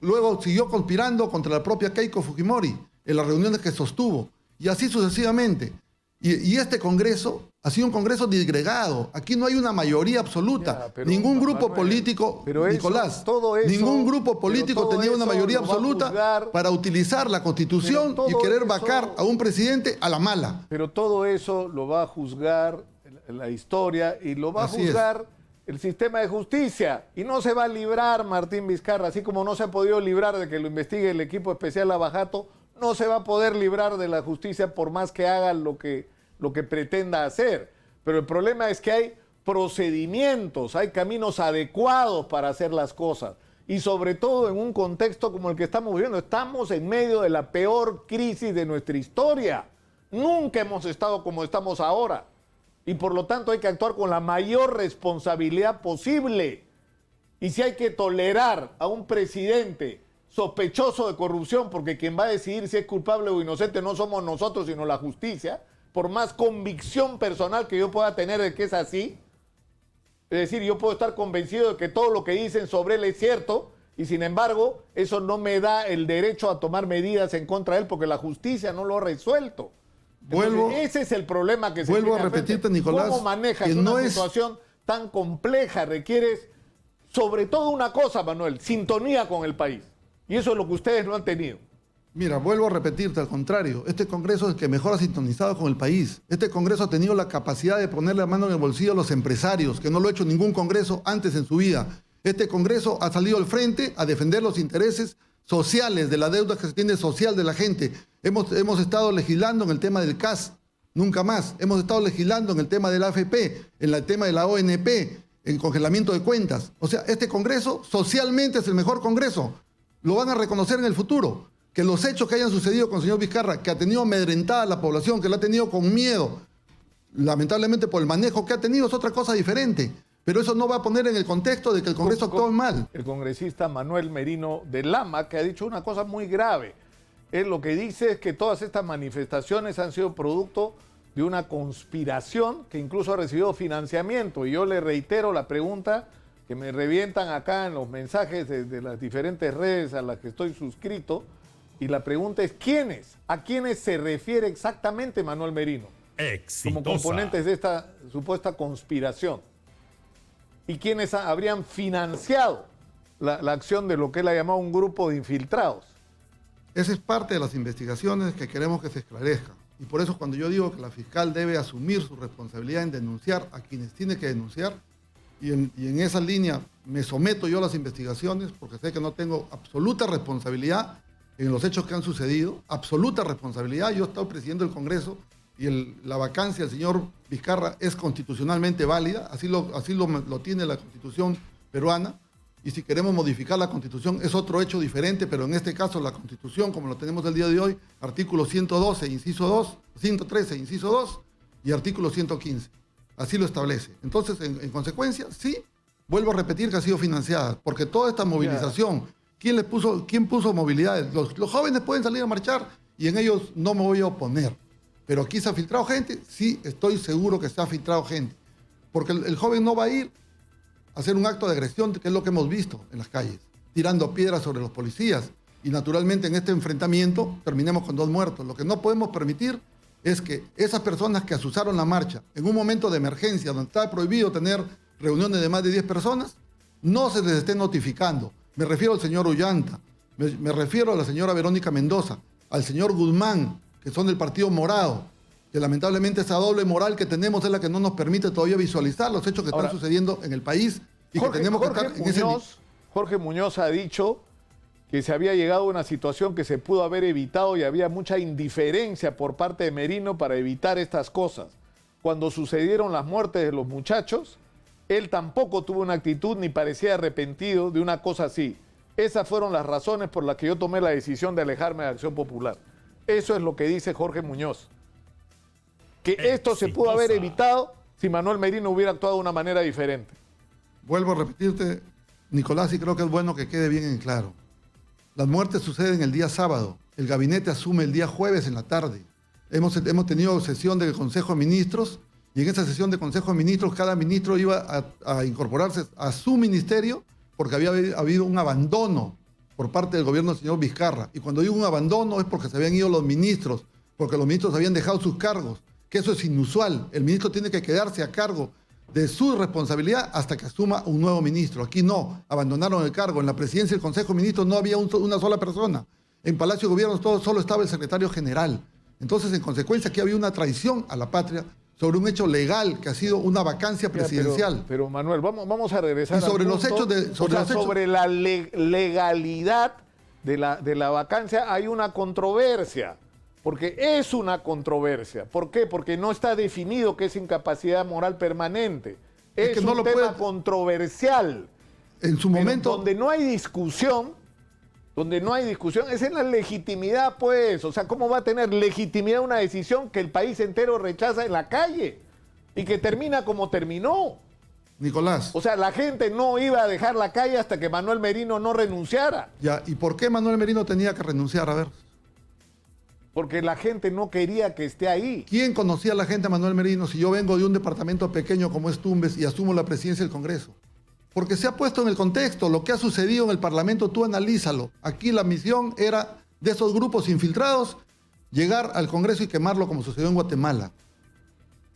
Luego siguió conspirando contra la propia Keiko Fujimori en las reuniones que sostuvo. Y así sucesivamente. Y este Congreso ha sido un Congreso disgregado. Aquí no hay una mayoría absoluta. Ningún grupo político, Nicolás, ningún grupo político tenía una mayoría absoluta para utilizar la Constitución y querer vacar a un presidente a la mala. Pero todo eso lo va a juzgar la historia y lo va a juzgar el sistema de justicia. Y no se va a librar Martín Vizcarra, así como no se ha podido librar de que lo investigue el equipo especial Lavajato, no se va a poder librar de la justicia por más que haga lo que pretenda hacer. Pero el problema es que hay procedimientos, hay caminos adecuados para hacer las cosas. Y sobre todo en un contexto como el que estamos viviendo. Estamos en medio de la peor crisis de nuestra historia. Nunca hemos estado como estamos ahora. Y por lo tanto hay que actuar con la mayor responsabilidad posible. Y si hay que tolerar a un presidente sospechoso de corrupción, porque quien va a decidir si es culpable o inocente no somos nosotros, sino la justicia, por más convicción personal que yo pueda tener de que es así, es decir, yo puedo estar convencido de que todo lo que dicen sobre él es cierto, y sin embargo, eso no me da el derecho a tomar medidas en contra de él, porque la justicia no lo ha resuelto. Entonces, ese es el problema que se tiene. Vuelvo a repetirte, Nicolás. ¿Cómo manejas una situación tan compleja? Requieres, sobre todo una cosa, Manuel, sintonía con el país. Y eso es lo que ustedes no han tenido. Mira, vuelvo a repetirte, al contrario. Este Congreso es el que mejor ha sintonizado con el país. Este Congreso ha tenido la capacidad de ponerle la mano en el bolsillo a los empresarios, que no lo ha hecho ningún Congreso antes en su vida. Este Congreso ha salido al frente a defender los intereses sociales de la deuda que se tiene social de la gente. Hemos estado legislando en el tema del CAS, nunca más. Hemos estado legislando en el tema de la AFP, en el tema de la ONP, en congelamiento de cuentas. O sea, este Congreso socialmente es el mejor Congreso. Lo van a reconocer en el futuro. Que los hechos que hayan sucedido con el señor Vizcarra, que ha tenido amedrentada a la población, que la ha tenido con miedo, lamentablemente por el manejo que ha tenido, es otra cosa diferente. Pero eso no va a poner en el contexto de que el Congreso actuó mal. El congresista Manuel Merino de Lama, que ha dicho una cosa muy grave. Él lo que dice es que todas estas manifestaciones han sido producto de una conspiración que incluso ha recibido financiamiento. Y yo le reitero la pregunta que me revientan acá en los mensajes de las diferentes redes a las que estoy suscrito. Y la pregunta es, ¿quiénes? ¿A quiénes se refiere exactamente Manuel Merino? Exitosa. Como componentes de esta supuesta conspiración. ¿Y quiénes habrían financiado la acción de lo que él ha llamado un grupo de infiltrados? Esa es parte de las investigaciones que queremos que se esclarezcan. Y por eso cuando yo digo que la fiscal debe asumir su responsabilidad en denunciar a quienes tiene que denunciar, y en esa línea me someto yo a las investigaciones porque sé que no tengo absoluta responsabilidad en los hechos que han sucedido, absoluta responsabilidad. Yo he estado presidiendo el Congreso y la vacancia del señor Vizcarra es constitucionalmente válida, así lo tiene la Constitución peruana, y si queremos modificar la Constitución es otro hecho diferente, pero en este caso la Constitución, como lo tenemos el día de hoy, artículo 112, inciso 2, 113, inciso 2, y artículo 115, así lo establece. Entonces, en consecuencia, sí, vuelvo a repetir que ha sido financiada, porque toda esta movilización, ¿quién puso movilidades? Los jóvenes pueden salir a marchar y en ellos no me voy a oponer. Pero aquí se ha filtrado gente, sí, estoy seguro que se ha filtrado gente. Porque el joven no va a ir a hacer un acto de agresión, que es lo que hemos visto en las calles, tirando piedras sobre los policías. Y naturalmente en este enfrentamiento terminemos con 2 muertos. Lo que no podemos permitir es que esas personas que asusaron la marcha en un momento de emergencia, donde está prohibido tener reuniones de más de 10 personas, no se les esté notificando. Me refiero al señor Ollanta, me refiero a la señora Verónica Mendoza, al señor Guzmán, que son del Partido Morado, que lamentablemente esa doble moral que tenemos es la que no nos permite todavía visualizar los hechos que están sucediendo en el país y que tenemos que estar en ese... Jorge Muñoz ha dicho que se había llegado a una situación que se pudo haber evitado y había mucha indiferencia por parte de Merino para evitar estas cosas. Cuando sucedieron las muertes de los muchachos, él tampoco tuvo una actitud ni parecía arrepentido de una cosa así. Esas fueron las razones por las que yo tomé la decisión de alejarme de Acción Popular. Eso es lo que dice Jorge Muñoz. Que esto se pudo haber evitado si Manuel Merino hubiera actuado de una manera diferente. Vuelvo a repetirte, Nicolás, y creo que es bueno que quede bien en claro. Las muertes suceden el día sábado. El gabinete asume el día jueves en la tarde. Hemos tenido sesión del Consejo de Ministros y en esa sesión de Consejo de Ministros cada ministro iba a incorporarse a su ministerio porque había habido un abandono por parte del gobierno del señor Vizcarra. Y cuando digo un abandono es porque se habían ido los ministros, porque los ministros habían dejado sus cargos, que eso es inusual. El ministro tiene que quedarse a cargo de su responsabilidad hasta que asuma un nuevo ministro. Aquí no, abandonaron el cargo. En la presidencia del Consejo de Ministros no había una sola persona. En Palacio de Gobierno solo estaba el secretario general. Entonces, en consecuencia, aquí había una traición a la patria sobre un hecho legal que ha sido una vacancia presidencial. Pero Manuel, vamos a regresar y sobre los hechos sobre la legalidad de la vacancia hay una controversia, porque es una controversia. ¿Por qué? Porque no está definido que es incapacidad moral permanente. Es que un tema controversial. En su momento... Donde no hay discusión, es en la legitimidad, pues. O sea, ¿cómo va a tener legitimidad una decisión que el país entero rechaza en la calle y que termina como terminó? Nicolás. O sea, la gente no iba a dejar la calle hasta que Manuel Merino no renunciara. Ya, ¿y por qué Manuel Merino tenía que renunciar? A ver. Porque la gente no quería que esté ahí. ¿Quién conocía a la gente a Manuel Merino si yo vengo de un departamento pequeño como es Tumbes y asumo la presidencia del Congreso? Porque se ha puesto en el contexto lo que ha sucedido en el Parlamento, tú analízalo. Aquí la misión era de esos grupos infiltrados llegar al Congreso y quemarlo como sucedió en Guatemala.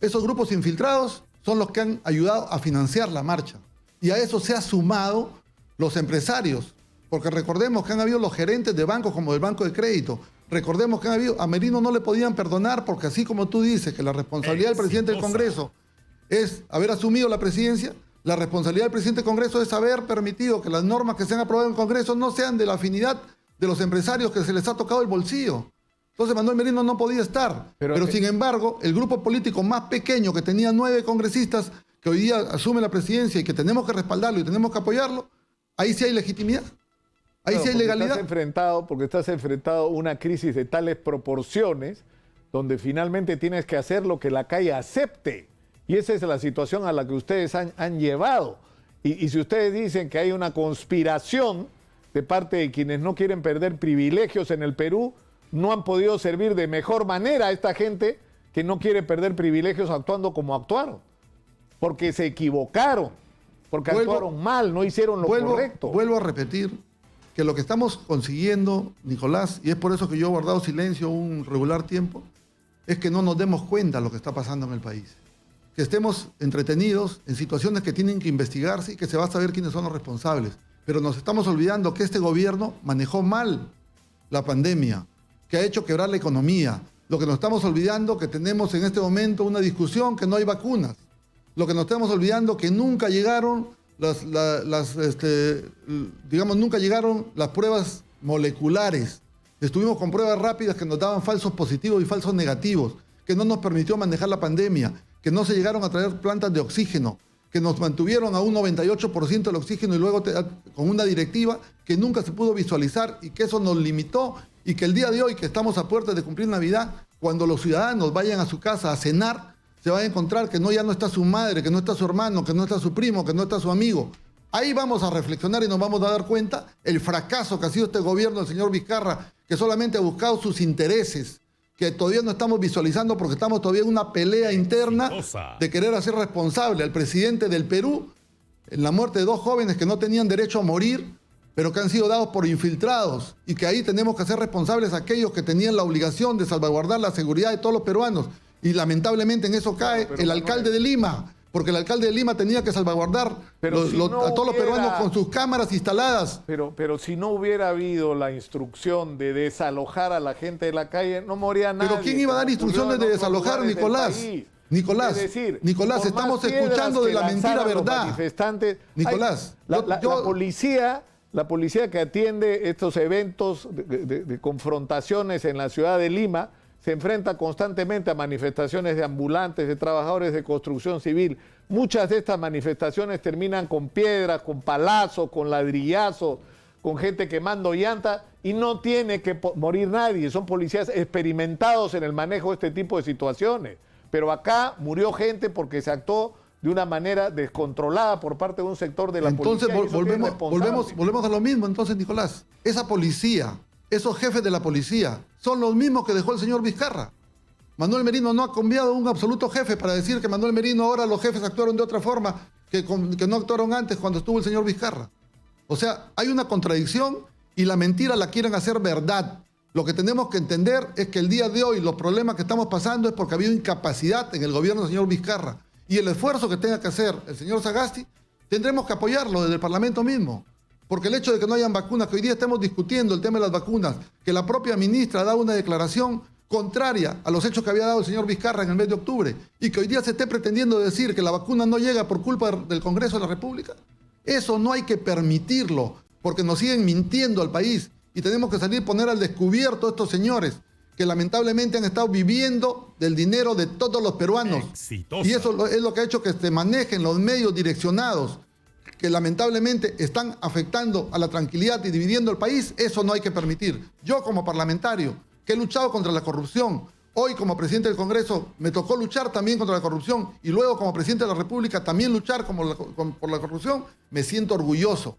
Esos grupos infiltrados son los que han ayudado a financiar la marcha. Y a eso se han sumado los empresarios. Porque recordemos que han habido los gerentes de bancos como del Banco de Crédito. Recordemos que a Merino no le podían perdonar porque así como tú dices que la responsabilidad del presidente del Congreso es haber asumido la presidencia, La responsabilidad del presidente del Congreso es haber permitido que las normas que se han aprobado en el Congreso no sean de la afinidad de los empresarios que se les ha tocado el bolsillo. Entonces Manuel Merino no podía estar. Pero sin embargo, el grupo político más pequeño, que tenía 9 congresistas, que hoy día asume la presidencia y que tenemos que respaldarlo y tenemos que apoyarlo, ahí sí hay legitimidad. Ahí sí hay legalidad. Porque estás enfrentado a una crisis de tales proporciones donde finalmente tienes que hacer lo que la calle acepte. Y esa es la situación a la que ustedes han llevado. Y si ustedes dicen que hay una conspiración de parte de quienes no quieren perder privilegios en el Perú, no han podido servir de mejor manera a esta gente que no quiere perder privilegios actuando como actuaron. Porque se equivocaron, porque actuaron mal, no hicieron lo correcto. Vuelvo a repetir que lo que estamos consiguiendo, Nicolás, y es por eso que yo he guardado silencio un regular tiempo, es que no nos demos cuenta de lo que está pasando en el país. Que estemos entretenidos en situaciones que tienen que investigarse y que se va a saber quiénes son los responsables. Pero nos estamos olvidando que este gobierno manejó mal la pandemia, que ha hecho quebrar la economía. Lo que nos estamos olvidando que tenemos en este momento una discusión que no hay vacunas. Lo que nos estamos olvidando que nunca llegaron nunca llegaron las pruebas moleculares. Estuvimos con pruebas rápidas que nos daban falsos positivos y falsos negativos, que no nos permitió manejar la pandemia, que no se llegaron a traer plantas de oxígeno, que nos mantuvieron a un 98% del oxígeno y luego con una directiva que nunca se pudo visualizar y que eso nos limitó, y que el día de hoy, que estamos a puertas de cumplir Navidad, cuando los ciudadanos vayan a su casa a cenar, se van a encontrar que ya no está su madre, que no está su hermano, que no está su primo, que no está su amigo. Ahí vamos a reflexionar y nos vamos a dar cuenta el fracaso que ha sido este gobierno del señor Vizcarra, que solamente ha buscado sus intereses, que todavía no estamos visualizando porque estamos todavía en una pelea interna de querer hacer responsable al presidente del Perú en la muerte de 2 jóvenes que no tenían derecho a morir, pero que han sido dados por infiltrados, y que ahí tenemos que hacer responsables a aquellos que tenían la obligación de salvaguardar la seguridad de todos los peruanos. Y lamentablemente en eso cae el alcalde de Lima, porque el alcalde de Lima tenía que salvaguardar a todos los peruanos con sus cámaras instaladas. Pero si no hubiera habido la instrucción de desalojar a la gente de la calle, no moría nadie. ¿Pero quién iba a dar instrucciones de desalojar, Nicolás? Nicolás, estamos escuchando de la mentira verdad. Nicolás, la policía que atiende estos eventos de confrontaciones en la ciudad de Lima se enfrenta constantemente a manifestaciones de ambulantes, de trabajadores de construcción civil. Muchas de estas manifestaciones terminan con piedras, con palazos, con ladrillazos, con gente quemando llantas, y no tiene que morir nadie. Son policías experimentados en el manejo de este tipo de situaciones. Pero acá murió gente porque se actuó de una manera descontrolada por parte de un sector de la policía. Entonces volvemos a lo mismo, entonces, Nicolás. Esa policía, esos jefes de la policía, son los mismos que dejó el señor Vizcarra. Manuel Merino no ha cambiado un absoluto jefe para decir que Manuel Merino ahora los jefes actuaron de otra forma que no actuaron antes cuando estuvo el señor Vizcarra. O sea, hay una contradicción y la mentira la quieren hacer verdad. Lo que tenemos que entender es que el día de hoy los problemas que estamos pasando es porque ha habido incapacidad en el gobierno del señor Vizcarra. Y el esfuerzo que tenga que hacer el señor Sagasti, tendremos que apoyarlo desde el Parlamento mismo. Porque el hecho de que no hayan vacunas, que hoy día estemos discutiendo el tema de las vacunas, que la propia ministra ha dado una declaración contraria a los hechos que había dado el señor Vizcarra en el mes de octubre, y que hoy día se esté pretendiendo decir que la vacuna no llega por culpa del Congreso de la República, eso no hay que permitirlo, porque nos siguen mintiendo al país, y tenemos que salir a poner al descubierto a estos señores que lamentablemente han estado viviendo del dinero de todos los peruanos. Exitosa. Y eso es lo que ha hecho que se manejen los medios direccionados, que lamentablemente están afectando a la tranquilidad y dividiendo el país. Eso no hay que permitir. Yo, como parlamentario, que he luchado contra la corrupción, hoy como presidente del Congreso me tocó luchar también contra la corrupción, y luego como presidente de la República también luchar por la corrupción, me siento orgulloso.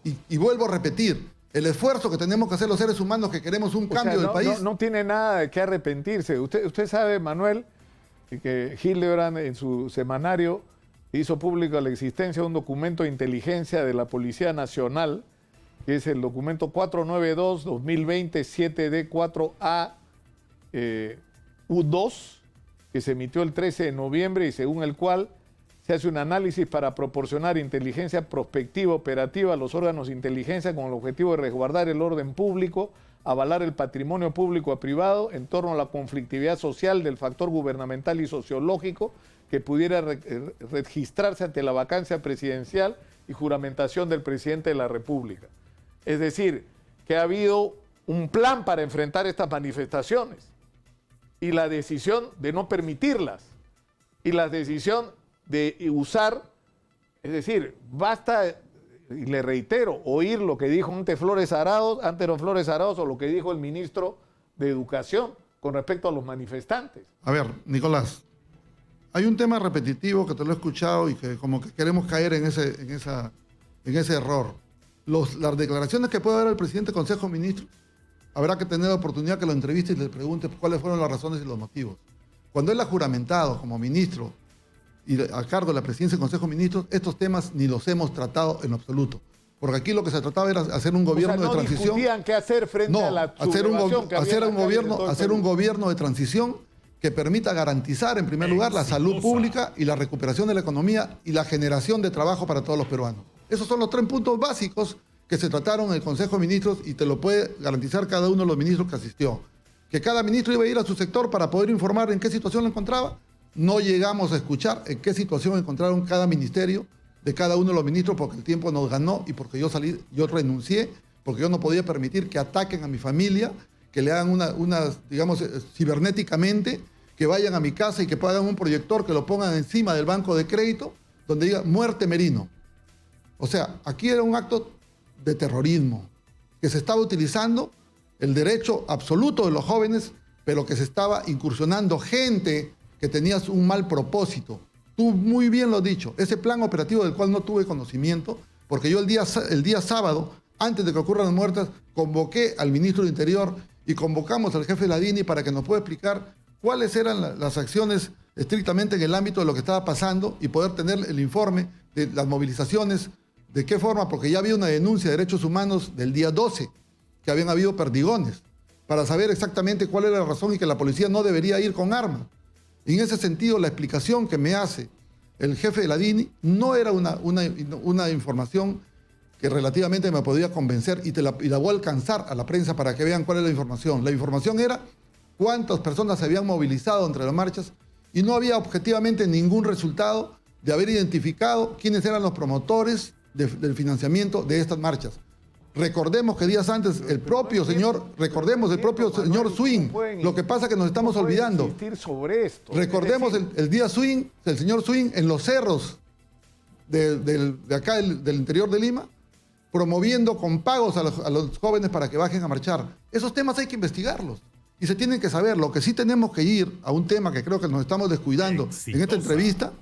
Y vuelvo a repetir, el esfuerzo que tenemos que hacer los seres humanos que queremos un cambio del país. No tiene nada de qué arrepentirse. Usted sabe, Manuel, que Hildebrand en su semanario hizo pública la existencia de un documento de inteligencia de la Policía Nacional, que es el documento 492-2020 7D4A U2, que se emitió el 13 de noviembre y según el cual se hace un análisis para proporcionar inteligencia prospectiva operativa a los órganos de inteligencia con el objetivo de resguardar el orden público, avalar el patrimonio público a privado en torno a la conflictividad social del factor gubernamental y sociológico que pudiera registrarse ante la vacancia presidencial y juramentación del presidente de la República. Es decir, que ha habido un plan para enfrentar estas manifestaciones y la decisión de no permitirlas y la decisión de usar, es decir, basta, y le reitero, oír lo que dijo Antero Flores Arauz o lo que dijo el ministro de Educación con respecto a los manifestantes. A ver, Nicolás, hay un tema repetitivo que te lo he escuchado y que como que queremos caer en ese error. Las declaraciones que puede dar el presidente del Consejo de Ministros, habrá que tener la oportunidad que lo entreviste y le pregunte cuáles fueron las razones y los motivos. Cuando él ha juramentado como ministro y a cargo de la presidencia del Consejo de Ministros, estos temas ni los hemos tratado en absoluto. Porque aquí lo que se trataba era hacer un gobierno de transición. No discutían qué hacer frente a la sublevación que había en la calle de todo el hacer un Perú. gobierno de transición que permita garantizar, en primer lugar, la salud pública y la recuperación de la economía y la generación de trabajo para todos los peruanos. Esos son los 3 puntos básicos que se trataron en el Consejo de Ministros y te lo puede garantizar cada uno de los ministros que asistió. Que cada ministro iba a ir a su sector para poder informar en qué situación lo encontraba. No llegamos a escuchar en qué situación encontraron cada ministerio de cada uno de los ministros porque el tiempo nos ganó y porque yo renuncié, porque yo no podía permitir que ataquen a mi familia, que le hagan digamos, cibernéticamente, que vayan a mi casa y que hagan un proyector, que lo pongan encima del banco de crédito, donde diga muerte Merino. O sea, aquí era un acto de terrorismo, que se estaba utilizando el derecho absoluto de los jóvenes, pero que se estaba incursionando gente que tenía un mal propósito. Tú muy bien lo has dicho, ese plan operativo del cual no tuve conocimiento, porque yo el día sábado, antes de que ocurran las muertes, convoqué al ministro de Interior y convocamos al jefe de la DINI para que nos pueda explicar cuáles eran las acciones estrictamente en el ámbito de lo que estaba pasando y poder tener el informe de las movilizaciones, de qué forma, porque ya había una denuncia de derechos humanos del día 12, que habían habido perdigones, para saber exactamente cuál era la razón y que la policía no debería ir con armas. Y en ese sentido, la explicación que me hace el jefe de la DINI no era una información que relativamente me podía convencer y la voy a alcanzar a la prensa para que vean cuál es la información. La información era cuántas personas se habían movilizado entre las marchas y no había objetivamente ningún resultado de haber identificado quiénes eran los promotores del financiamiento de estas marchas. Recordemos que días antes el propio señor Swing, lo que pasa es que nos estamos olvidando. Recordemos el día Swing, el señor Swing en los cerros de acá del interior de Lima, promoviendo con pagos a los jóvenes para que bajen a marchar. Esos temas hay que investigarlos y se tienen que saber. Lo que sí tenemos que ir a un tema que creo que nos estamos descuidando en esta entrevista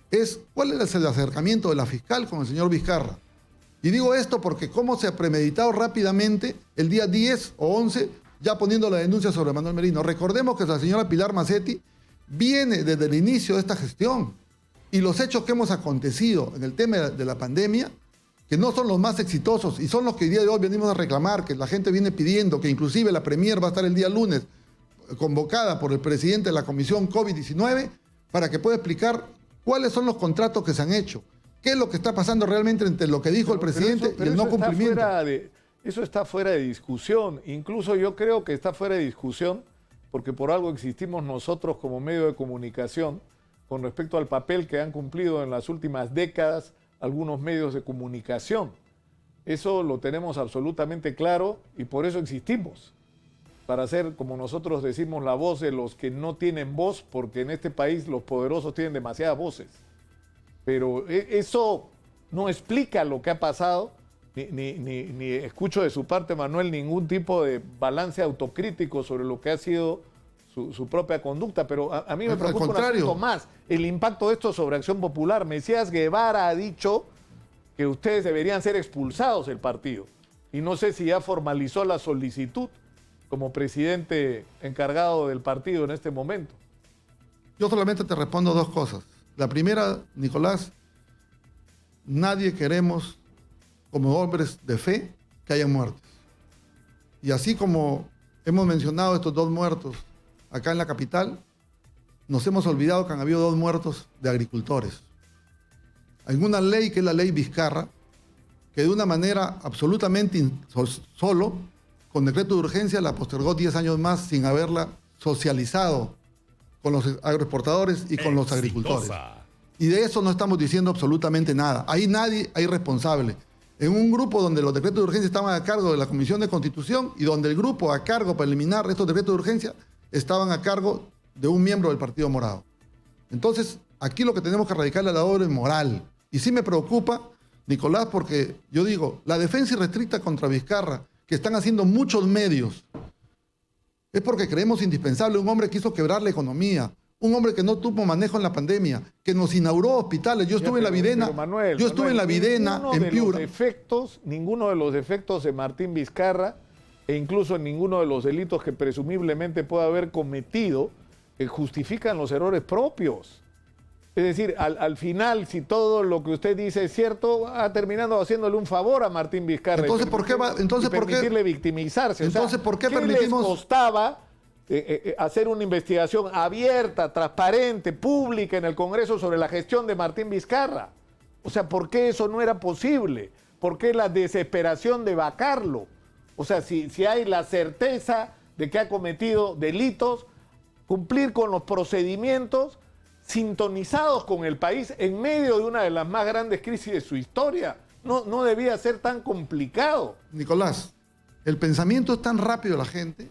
es cuál es el acercamiento de la fiscal con el señor Vizcarra. Y digo esto porque cómo se ha premeditado rápidamente el día 10 o 11 ya poniendo la denuncia sobre Manuel Merino. Recordemos que la señora Pilar Macetti viene desde el inicio de esta gestión y los hechos que hemos acontecido en el tema de la pandemia, que no son los más exitosos y son los que el día de hoy venimos a reclamar, que la gente viene pidiendo, que inclusive la Premier va a estar el día lunes convocada por el presidente de la Comisión COVID-19 para que pueda explicar cuáles son los contratos que se han hecho. ¿Qué es lo que está pasando realmente entre lo que dijo el presidente y el no cumplimiento? Eso está fuera de discusión. Incluso yo creo que está fuera de discusión porque por algo existimos nosotros como medio de comunicación con respecto al papel que han cumplido en las últimas décadas algunos medios de comunicación. Eso lo tenemos absolutamente claro y por eso existimos. Para ser, como nosotros decimos, la voz de los que no tienen voz, porque en este país los poderosos tienen demasiadas voces. Pero eso no explica lo que ha pasado, ni escucho de su parte, Manuel, ningún tipo de balance autocrítico sobre lo que ha sido su propia conducta. Pero a mí me preocupa un asunto más, el impacto de esto sobre Acción Popular. Mesías Guevara ha dicho que ustedes deberían ser expulsados del partido. Y no sé si ya formalizó la solicitud como presidente encargado del partido en este momento. Yo solamente te respondo 2 cosas. La primera, Nicolás, nadie queremos, como hombres de fe, que haya muertes. Y así como hemos mencionado estos 2 muertos acá en la capital, nos hemos olvidado que han habido 2 muertos de agricultores. Hay una ley que es la ley Vizcarra, que de una manera absolutamente solo, con decreto de urgencia, la postergó 10 años más sin haberla socializado con los agroexportadores y con los agricultores. Y de eso no estamos diciendo absolutamente nada. Ahí nadie hay responsable. En un grupo donde los decretos de urgencia estaban a cargo de la Comisión de Constitución y donde el grupo a cargo para eliminar estos decretos de urgencia estaban a cargo de un miembro del Partido Morado. Entonces, aquí lo que tenemos que erradicar es la doble moral. Y sí me preocupa, Nicolás, porque yo digo, la defensa irrestricta contra Vizcarra, que están haciendo muchos medios, es porque creemos indispensable un hombre que hizo quebrar la economía, un hombre que no tuvo manejo en la pandemia, que nos inauguró hospitales. Yo estuve en la Videna, en Piura. Ninguno de los defectos de Martín Vizcarra, e incluso en ninguno de los delitos que presumiblemente pueda haber cometido, justifican los errores propios. Es decir, al final, si todo lo que usted dice es cierto, ha terminado haciéndole un favor a Martín Vizcarra. Entonces, ¿por qué permitirle victimizarse? Entonces, ¿por qué permitimos? ¿Qué les costaba hacer una investigación abierta, transparente, pública en el Congreso sobre la gestión de Martín Vizcarra? O sea, ¿por qué eso no era posible? ¿Por qué la desesperación de vacarlo? O sea, si hay la certeza de que ha cometido delitos, cumplir con los procedimientos sintonizados con el país en medio de una de las más grandes crisis de su historia. No debía ser tan complicado. Nicolás, el pensamiento es tan rápido de la gente.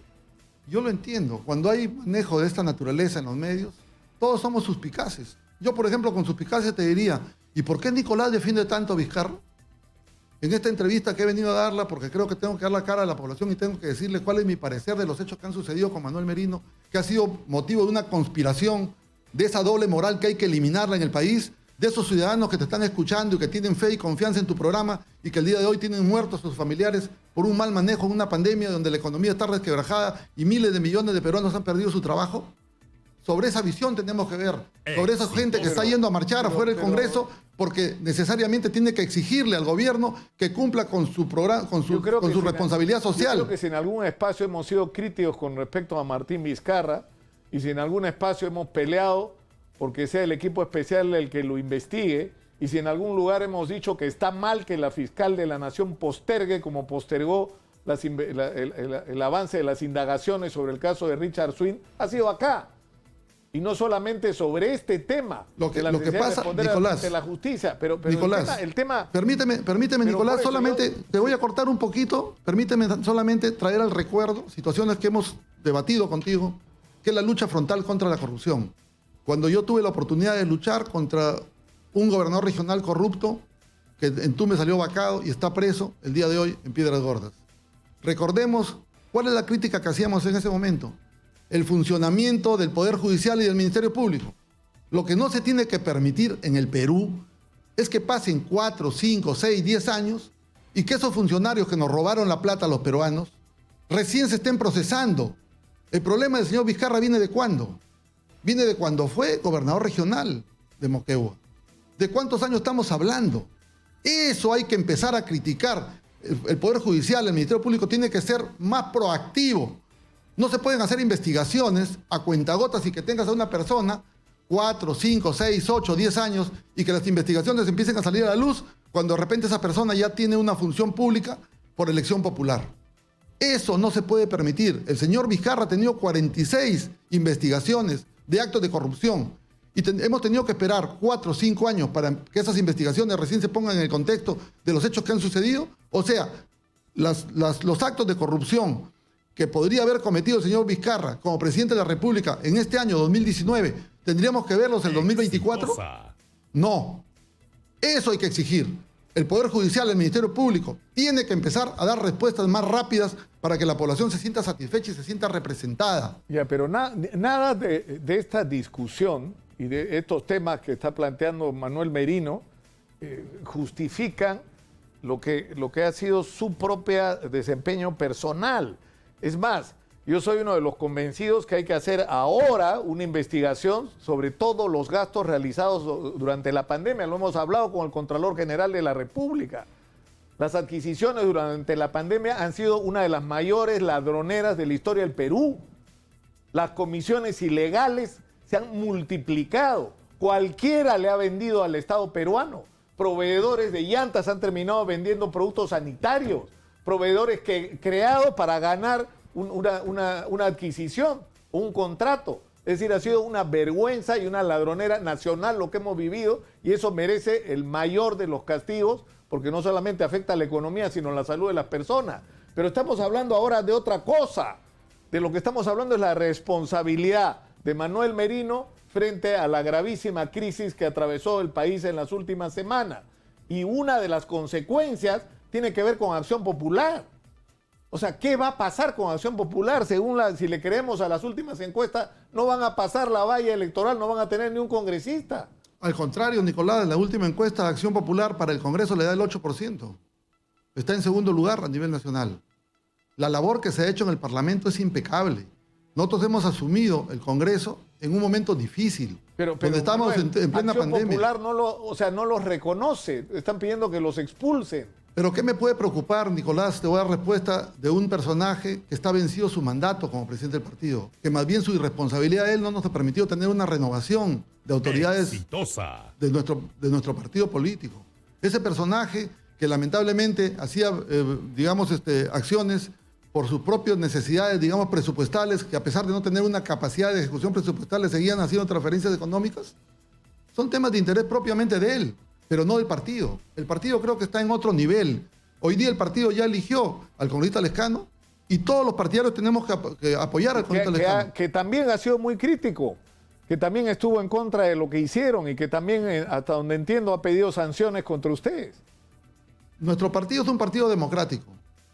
Yo lo entiendo. Cuando hay manejo de esta naturaleza en los medios, todos somos suspicaces. Yo, por ejemplo, con suspicacia te diría, ¿y por qué Nicolás defiende tanto a Vizcarra? En esta entrevista que he venido a darla, porque creo que tengo que dar la cara a la población y tengo que decirle cuál es mi parecer de los hechos que han sucedido con Manuel Merino, que ha sido motivo de una conspiración, de esa doble moral que hay que eliminarla en el país, de esos ciudadanos que te están escuchando y que tienen fe y confianza en tu programa y que el día de hoy tienen muertos sus familiares por un mal manejo en una pandemia donde la economía está resquebrajada y miles de millones de peruanos han perdido su trabajo. Sobre esa visión tenemos que ver, sobre esa gente que está yendo a marchar afuera del Congreso porque necesariamente tiene que exigirle al gobierno que cumpla con su programa, con su responsabilidad social. Yo creo que si en algún espacio hemos sido críticos con respecto a Martín Vizcarra y si en algún espacio hemos peleado porque sea el equipo especial el que lo investigue, y si en algún lugar hemos dicho que está mal que la fiscal de la Nación postergue, como postergó el avance de las indagaciones sobre el caso de Richard Swing, ha sido acá. Y no solamente sobre este tema, lo que pasa, Nicolás, ante la justicia, pero Nicolás, el tema... Permíteme, Nicolás, solamente te voy a cortar un poquito, permíteme solamente traer al recuerdo situaciones que hemos debatido contigo, que es la lucha frontal contra la corrupción. Cuando yo tuve la oportunidad de luchar contra un gobernador regional corrupto, que en Tumbes salió vacado y está preso el día de hoy en Piedras Gordas. Recordemos cuál es la crítica que hacíamos en ese momento. El funcionamiento del Poder Judicial y del Ministerio Público. Lo que no se tiene que permitir en el Perú es que pasen 4, 5, 6, 10 años y que esos funcionarios que nos robaron la plata a los peruanos recién se estén procesando. El problema del señor Vizcarra viene de cuándo. Viene de cuando fue gobernador regional de Moquegua. ¿De cuántos años estamos hablando? Eso hay que empezar a criticar. El Poder Judicial, el Ministerio Público tiene que ser más proactivo. No se pueden hacer investigaciones a cuentagotas y que tengas a una persona 4, 5, 6, 8, 10 años y que las investigaciones empiecen a salir a la luz cuando de repente esa persona ya tiene una función pública por elección popular. Eso no se puede permitir. El señor Vizcarra ha tenido 46 investigaciones de actos de corrupción y hemos tenido que esperar 4 o 5 años para que esas investigaciones recién se pongan en el contexto de los hechos que han sucedido. O sea, los actos de corrupción que podría haber cometido el señor Vizcarra como presidente de la República en este año 2019, ¿tendríamos que verlos en el 2024? No. Eso hay que exigir. El Poder Judicial, el Ministerio Público, tiene que empezar a dar respuestas más rápidas para que la población se sienta satisfecha y se sienta representada. Ya, pero nada de esta discusión y de estos temas que está planteando Manuel Merino justifican lo que ha sido su propio desempeño personal. Es más, yo soy uno de los convencidos que hay que hacer ahora una investigación sobre todos los gastos realizados durante la pandemia. Lo hemos hablado con el Contralor General de la República. Las adquisiciones durante la pandemia han sido una de las mayores ladroneras de la historia del Perú. Las comisiones ilegales se han multiplicado. Cualquiera le ha vendido al Estado peruano. Proveedores de llantas han terminado vendiendo productos sanitarios. Proveedores creados para ganar una adquisición, un contrato. Es decir, ha sido una vergüenza y una ladronera nacional lo que hemos vivido y eso merece el mayor de los castigos porque no solamente afecta a la economía, sino a la salud de las personas. Pero estamos hablando ahora de otra cosa. De lo que estamos hablando es la responsabilidad de Manuel Merino frente a la gravísima crisis que atravesó el país en las últimas semanas. Y una de las consecuencias tiene que ver con Acción Popular. O sea, ¿qué va a pasar con Acción Popular? Si le creemos a las últimas encuestas, no van a pasar la valla electoral, no van a tener ni un congresista. Al contrario, Nicolás, en la última encuesta de Acción Popular para el Congreso le da el 8%. Está en segundo lugar a nivel nacional. La labor que se ha hecho en el Parlamento es impecable. Nosotros hemos asumido el Congreso en un momento difícil, donde estamos en plena Acción pandemia. Popular no los reconoce, están pidiendo que los expulsen. Pero ¿qué me puede preocupar, Nicolás? Te voy a dar respuesta de un personaje que está vencido su mandato como presidente del partido, que más bien su irresponsabilidad de él no nos ha permitido tener una renovación de autoridades exitosa de nuestro partido político. Ese personaje que lamentablemente hacía, acciones por sus propias necesidades, presupuestales, que a pesar de no tener una capacidad de ejecución presupuestal, le seguían haciendo transferencias económicas, son temas de interés propiamente de él, pero no del partido. El partido creo que está en otro nivel. Hoy día el partido ya eligió al congresista Lescano y todos los partidarios tenemos que apoyar al congresista Lescano. Que también ha sido muy crítico, que también estuvo en contra de lo que hicieron y que también, hasta donde entiendo, ha pedido sanciones contra ustedes. Nuestro partido es un partido democrático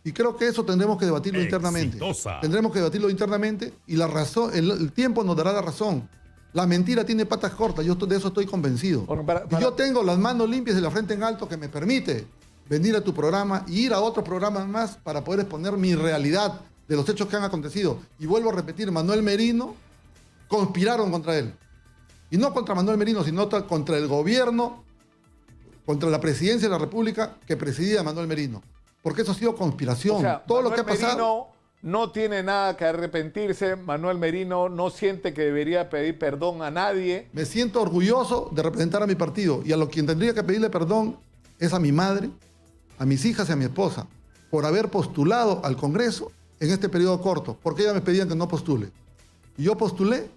y creo que eso tendremos que debatirlo internamente. Tendremos que debatirlo internamente y la razón, el tiempo nos dará la razón. La mentira tiene patas cortas, yo de eso estoy convencido. Bueno, Y yo tengo las manos limpias y la frente en alto que me permite venir a tu programa y ir a otros programas más para poder exponer mi realidad de los hechos que han acontecido. Y vuelvo a repetir, Manuel Merino conspiraron contra él. Y no contra Manuel Merino, sino contra el gobierno, contra la presidencia de la República que presidía Manuel Merino. Porque eso ha sido conspiración. O sea, todo Manuel lo que ha pasado... Merino no tiene nada que arrepentirse. Manuel Merino no siente que debería pedir perdón a nadie. Me siento orgulloso de representar a mi partido y a quien tendría que pedirle perdón es a mi madre, a mis hijas y a mi esposa por haber postulado al Congreso en este periodo corto, porque ellas me pedían que no postule. Y yo postulé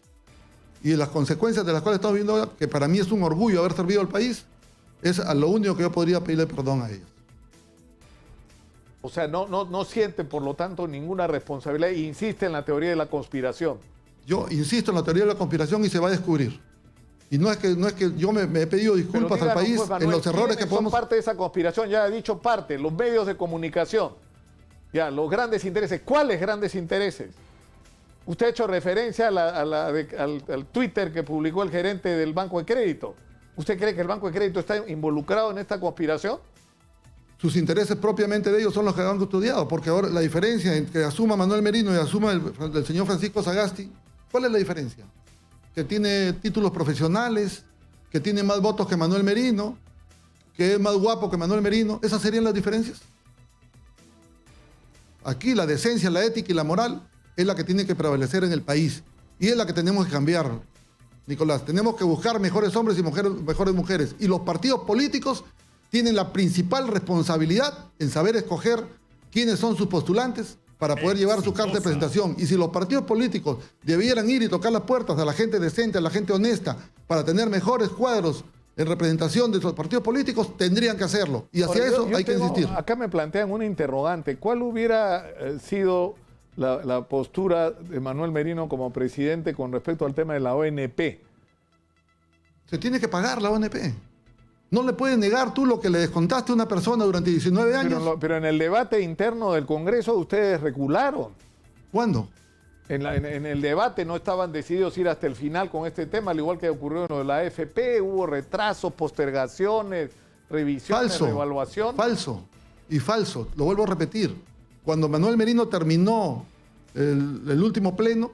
y las consecuencias de las cuales estamos viendo ahora, que para mí es un orgullo haber servido al país, es a lo único que yo podría pedirle perdón a ellas. O sea, no siente, por lo tanto, ninguna responsabilidad e insiste en la teoría de la conspiración. Yo insisto en la teoría de la conspiración y se va a descubrir. Y no es que yo me he pedido disculpas al país Manuel, en los errores que podemos... son parte de esa conspiración, ya he dicho parte, los medios de comunicación, ya, los grandes intereses. ¿Cuáles grandes intereses? Usted ha hecho referencia al Twitter que publicó el gerente del Banco de Crédito. ¿Usted cree que el Banco de Crédito está involucrado en esta conspiración? Sus intereses propiamente de ellos son los que han estudiado, porque ahora la diferencia entre asuma Manuel Merino y asuma el señor Francisco Sagasti, ¿cuál es la diferencia? Que tiene títulos profesionales, que tiene más votos que Manuel Merino, que es más guapo que Manuel Merino. ¿Esas serían las diferencias? Aquí la decencia, la ética y la moral es la que tiene que prevalecer en el país y es la que tenemos que cambiar, Nicolás. Tenemos que buscar mejores hombres y mejores mujeres. Y los partidos políticos tienen la principal responsabilidad en saber escoger quiénes son sus postulantes para poder llevar su carta de presentación. Y si los partidos políticos debieran ir y tocar las puertas a la gente decente, a la gente honesta, para tener mejores cuadros en representación de los partidos políticos, tendrían que hacerlo. Y hacia eso hay que insistir. Acá me plantean una interrogante. ¿Cuál hubiera sido la postura de Manuel Merino como presidente con respecto al tema de la ONP? Se tiene que pagar la ONP. No le puedes negar tú lo que le descontaste a una persona durante 19 años. Pero en el debate interno del Congreso ustedes recularon. ¿Cuándo? En el debate no estaban decididos ir hasta el final con este tema, al igual que ocurrió en lo de la AFP. Hubo retrasos, postergaciones, revisiones, reevaluación. Falso. Y falso. Lo vuelvo a repetir. Cuando Manuel Merino terminó el último pleno,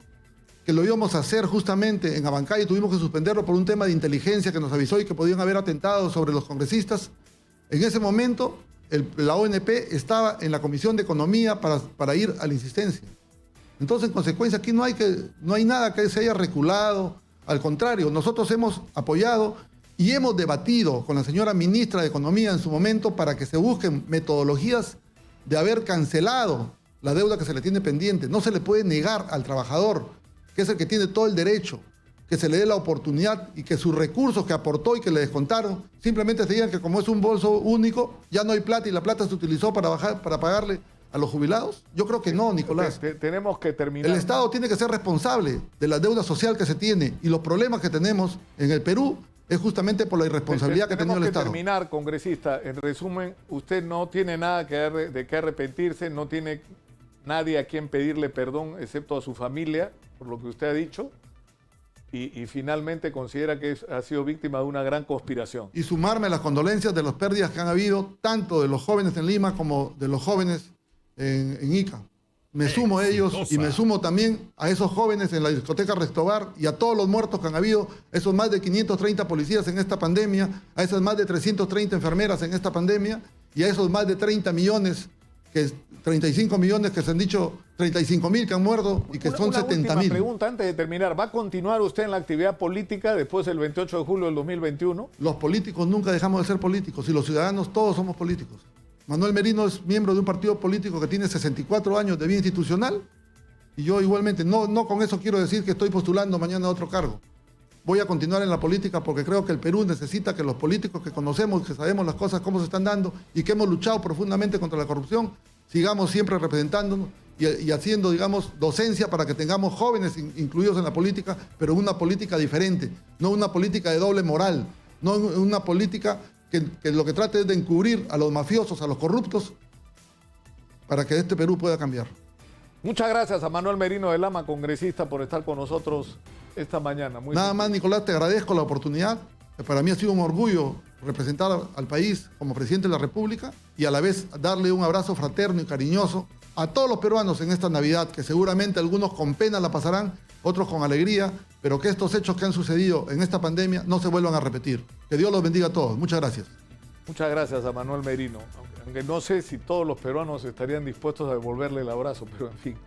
que lo íbamos a hacer justamente en Abancay y tuvimos que suspenderlo por un tema de inteligencia que nos avisó y que podían haber atentado sobre los congresistas. En ese momento, la ONP estaba en la Comisión de Economía para ir a la insistencia. Entonces, en consecuencia, aquí no hay nada que se haya reculado. Al contrario, nosotros hemos apoyado y hemos debatido con la señora ministra de Economía en su momento para que se busquen metodologías de haber cancelado la deuda que se le tiene pendiente. No se le puede negar al trabajador que es el que tiene todo el derecho, que se le dé la oportunidad y que sus recursos que aportó y que le descontaron, simplemente se digan que como es un bolso único, ya no hay plata y la plata se utilizó para pagarle a los jubilados? Yo creo que no, Nicolás. Tenemos que terminar. El Estado tiene que ser responsable de la deuda social que se tiene y los problemas que tenemos en el Perú es justamente por la irresponsabilidad que ha tenido el Estado. Tenemos que terminar, congresista. En resumen, usted no tiene nada de qué arrepentirse, no tiene nadie a quien pedirle perdón, excepto a su familia, por lo que usted ha dicho, y finalmente considera que ha sido víctima de una gran conspiración. Y sumarme a las condolencias de las pérdidas que han habido, tanto de los jóvenes en Lima como de los jóvenes en Ica. Me sumo a ellos y me sumo también a esos jóvenes en la discoteca Restobar y a todos los muertos que han habido, esos más de 530 policías en esta pandemia, a esas más de 330 enfermeras en esta pandemia y a esos más de 35 millones que se han dicho, 35.000 que han muerto y que son 70.000. Una pregunta antes de terminar. ¿Va a continuar usted en la actividad política después del 28 de julio del 2021? Los políticos nunca dejamos de ser políticos y los ciudadanos todos somos políticos. Manuel Merino es miembro de un partido político que tiene 64 años de vida institucional y yo igualmente, no con eso quiero decir que estoy postulando mañana a otro cargo. Voy a continuar en la política porque creo que el Perú necesita que los políticos que conocemos, que sabemos las cosas, cómo se están dando y que hemos luchado profundamente contra la corrupción, sigamos siempre representándonos y haciendo, digamos, docencia para que tengamos jóvenes incluidos en la política, pero una política diferente, no una política de doble moral, no una política que lo que trate es de encubrir a los mafiosos, a los corruptos, para que este Perú pueda cambiar. Muchas gracias a Manuel Merino de Lama, congresista, por estar con nosotros esta mañana. Nada más, Nicolás, te agradezco la oportunidad. Para mí ha sido un orgullo representar al país como presidente de la República y a la vez darle un abrazo fraterno y cariñoso a todos los peruanos en esta Navidad, que seguramente algunos con pena la pasarán, otros con alegría, pero que estos hechos que han sucedido en esta pandemia no se vuelvan a repetir. Que Dios los bendiga a todos. Muchas gracias. Muchas gracias a Manuel Merino, aunque no sé si todos los peruanos estarían dispuestos a devolverle el abrazo, pero en fin.